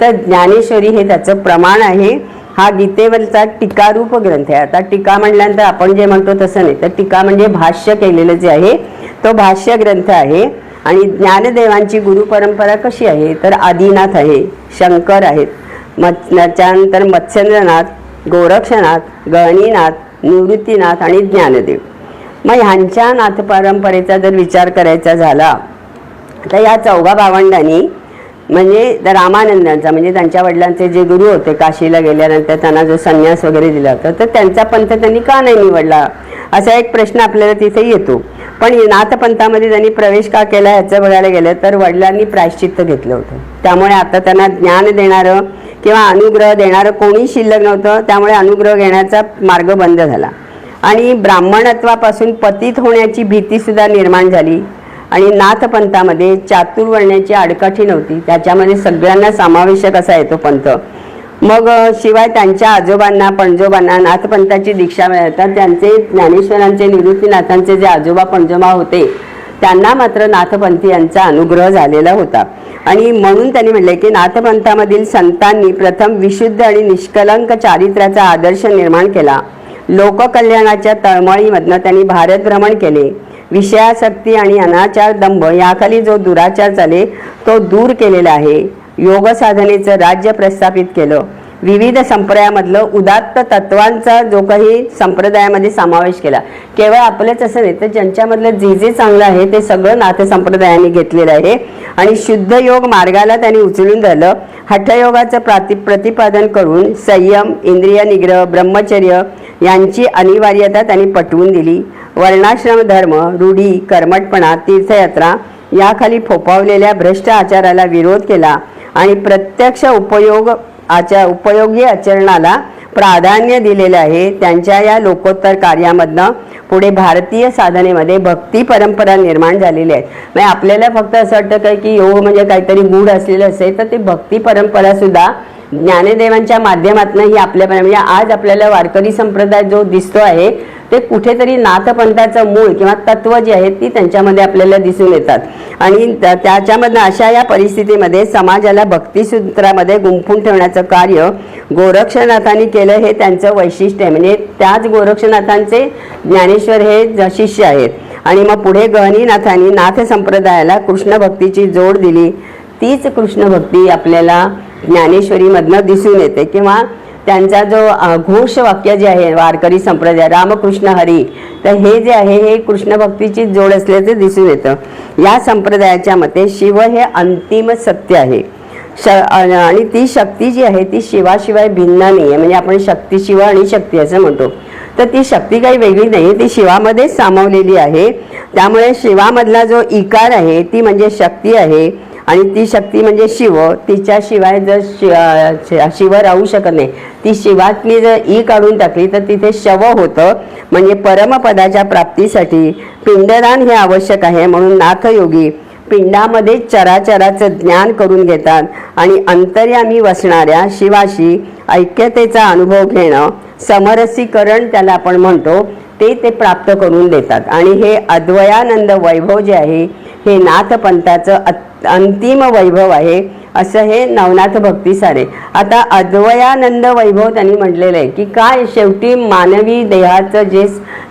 तर ज्ञानेश्वरी हे त्याचं प्रमाण आहे. हा गीतेवरचा टीकारूप ग्रंथ आहे. आता टीका म्हटल्यानंतर आपण जे म्हणतो तसं नाही, तर टीका म्हणजे भाष्य केलेलं जे आहे तो भाष्य ग्रंथ आहे. आणि ज्ञानदेवांची गुरुपरंपरा कशी आहे तर आदिनाथ आहे, शंकर आहेत, त्याच्यानंतर मत्स्येंद्रनाथ, गोरक्षनाथ, गहनीनाथ, निवृत्तीनाथ आणि ज्ञानदेव. मग ह्यांच्या नाथ परंपरेचा जर विचार करायचा झाला तर या चौघा भावंडांनी म्हणजे रामानंदांचा म्हणजे त्यांच्या वडिलांचे जे गुरु होते काशीला गेल्यानंतर त्यांना जो संन्यास वगैरे दिला होता तर त्यांचा पंथ त्यांनी का नाही निवडला असा एक प्रश्न आपल्याला तिथे येतो. पण नाथपंथामध्ये त्यांनी प्रवेश का केला ह्याचं बघायला गेलं तर वडिलांनी प्रायश्चित्त घेतलं होतं. त्यामुळे आता त्यांना ज्ञान देणारं किंवा अनुग्रह देणारं कोणी शिल्लक नव्हतं. त्यामुळे अनुग्रह घेण्याचा मार्ग बंद झाला आणि ब्राह्मणत्वापासून पतित होण्याची भीतीसुद्धा निर्माण झाली. आणि नाथपंथामध्ये चातुर्वर्ण्याची आडकाठी नव्हती, त्याच्यामध्ये सगळ्यांना समावेशक असा येतो पंथ. मग शिवाय त्यांच्या आजोबांना पणजोबांना नाथपंथाची दीक्षा मिळतात. त्यांचे ज्ञानेश्वरांचे निवृत्तीनाथांचे जे आजोबा पणजोबा होते त्यांना मात्र नाथपंथी यांचा अनुग्रह झालेला होता. आणि म्हणून त्यांनी म्हटले की नाथपंथामधील संतांनी प्रथम विशुद्ध आणि निष्कलंक चारित्र्याचा आदर्श निर्माण केला. लोककल्याणाच्या तळमळीमधनं त्यांनी भारत भ्रमण केले. विषयासक्ती आणि अनाचार दंभ याखाली जो दुराचार चाले तो दूर केलेला आहे. योग साधनेचं राज्य प्रस्थापित केलं. विविध संप्रदायामधलं उदात्त तत्वांचा जो काही संप्रदायामध्ये समावेश केला. केवळ आपलंच असं नाही तर ज्यांच्यामधलं जे जे चांगलं आहे ते सगळं नाथ संप्रदायाने घेतलेलं आहे. आणि शुद्ध योग मार्गाला त्यांनी उचलून धरलं. हठयोगाचं प्रतिपादन करून संयम, इंद्रिय निग्रह, ब्रह्मचर्य यांची अनिवार्यता त्यांनी पटवून दिली. वर्णाश्रम धर्म, रूढी, कर्मठपणा, तीर्थयात्रा याखाली फोपावलेल्या भ्रष्ट आचाराला विरोध केला आणि प्रत्यक्ष उपयोगी आचरणाला प्राधान्य दिलेलं आहे. त्यांच्या या लोकोत्तर कार्यामधनं पुढे भारतीय साधनेमध्ये भक्ती परंपरा निर्माण झालेली आहे. म्हणजे आपल्याला फक्त असं वाटतं काय की योग म्हणजे काहीतरी गूढ असलेलं असेल तर ते भक्ती परंपरा सुद्धा ज्ञानदेवांच्या माध्यमातून ही आपल्यापर्यंत म्हणजे आज आपल्याला वारकरी संप्रदाय जो दिसतो आहे ते कुठेतरी नाथपंथाचं मूळ किंवा तत्व जे आहेत ती त्यांच्यामध्ये आपल्याला दिसून येतात. आणि त्याच्यामधनं अशा या परिस्थितीमध्ये समाजाला भक्तिसूत्रामध्ये गुंफून ठेवण्याचं कार्य गोरक्षनाथांनी केलं हे त्यांचं वैशिष्ट्य आहे. म्हणजे त्याच गोरक्षनाथांचे ज्ञानेश्वर हे शिष्य आहेत. आणि मग पुढे गहनीनाथांनी नाथ संप्रदायाला कृष्ण भक्तीची जोड दिली. तीच कृष्ण भक्ती आपल्याला ज्ञानेश्वरीमधनं दिसून येते किंवा त्यांचा जो घोष वाक्य जे आहे वारकरी संप्रदाय रामकृष्ण हरी तर हे जे आहे हे कृष्ण भक्तीची जोड असल्याचे दिसून येतं. या संप्रदायाच्या मते शिव हे अंतिम सत्य आहे आणि ती शक्ती जी आहे ती शिवाशिवाय भिन्न नाही आहे. म्हणजे आपण शक्ती शिव आणि शक्ती असं म्हणतो, तर ती शक्ती काही वेगळी नाही, ती शिवामध्येच सामावलेली आहे. त्यामुळे शिवामधला जो इकार आहे ती म्हणजे शक्ती आहे आणि ती शक्ती म्हणजे शिव. तिच्याशिवाय जर शिव राहू शकत नाही. ती शिवातली जर ई काढून टाकली तर तिथे शव होतं. म्हणजे परमपदाच्या प्राप्तीसाठी पिंडदान हे आवश्यक आहे. म्हणून नाथयोगी पिंडामध्ये चराचराचं ज्ञान करून घेतात आणि अंतर्यामी वसणाऱ्या शिवाशी ऐक्यतेचा अनुभव घेणं, समरसीकरण त्याला आपण म्हणतो, ते प्राप्त करून देतात. आणि हे अद्वयानंद वैभव जे आहे हे नाथपंथाचं अंतिम वैभव आहे, असं हे नवनाथ भक्तिसार आहे. आता अद्वयानंद वैभव त्यांनी म्हटलेलं आहे की काय, शेवटी मानवी देहाचं जे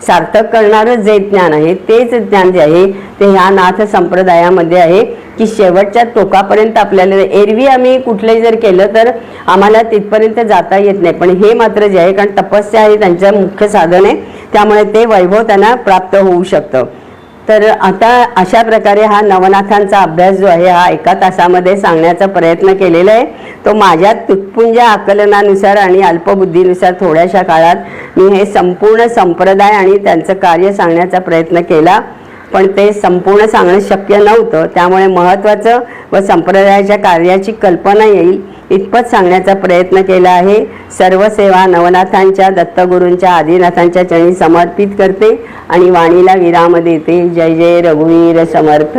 सार्थक करणारं जे ज्ञान आहे तेच ज्ञान जे आहे ते ह्या नाथ संप्रदायामध्ये आहे की शेवटच्या टोकापर्यंत आपल्याला, एरवी आम्ही कुठलंही जर केलं तर आम्हाला तिथपर्यंत जाता येत नाही, पण हे मात्र जे आहे, कारण तपस्या हे त्यांचं मुख्य साधन आहे, त्यामुळे ते वैभव त्यांना प्राप्त होऊ शकतं. तर आता अशा प्रकारे हा नवनाथांचा अभ्यास जो आहे हा 1 तासामध्ये सांगण्याचा प्रयत्न केलेला आहे. तो माझ्या तुटपुंज आकलनानुसार आणि अल्पबुद्धीनुसार थोड्याशा काळात मी हे संपूर्ण संप्रदाय आणि त्यांचं कार्य सांगण्याचा प्रयत्न केला, पण ते संपूर्ण सांगणं शक्य नव्हतं. त्यामुळे महत्त्वाचं व संप्रदायाच्या कार्याची कल्पना येईल इतपत सांगण्याचा प्रयत्न केला आहे. सर्व सेवा नवनाथांच्या, दत्तगुरूंच्या, आदिनाथांच्या चरणी समर्पित करते आणि वाणीला विराम देते. जय जय रघुवीर समर्थ.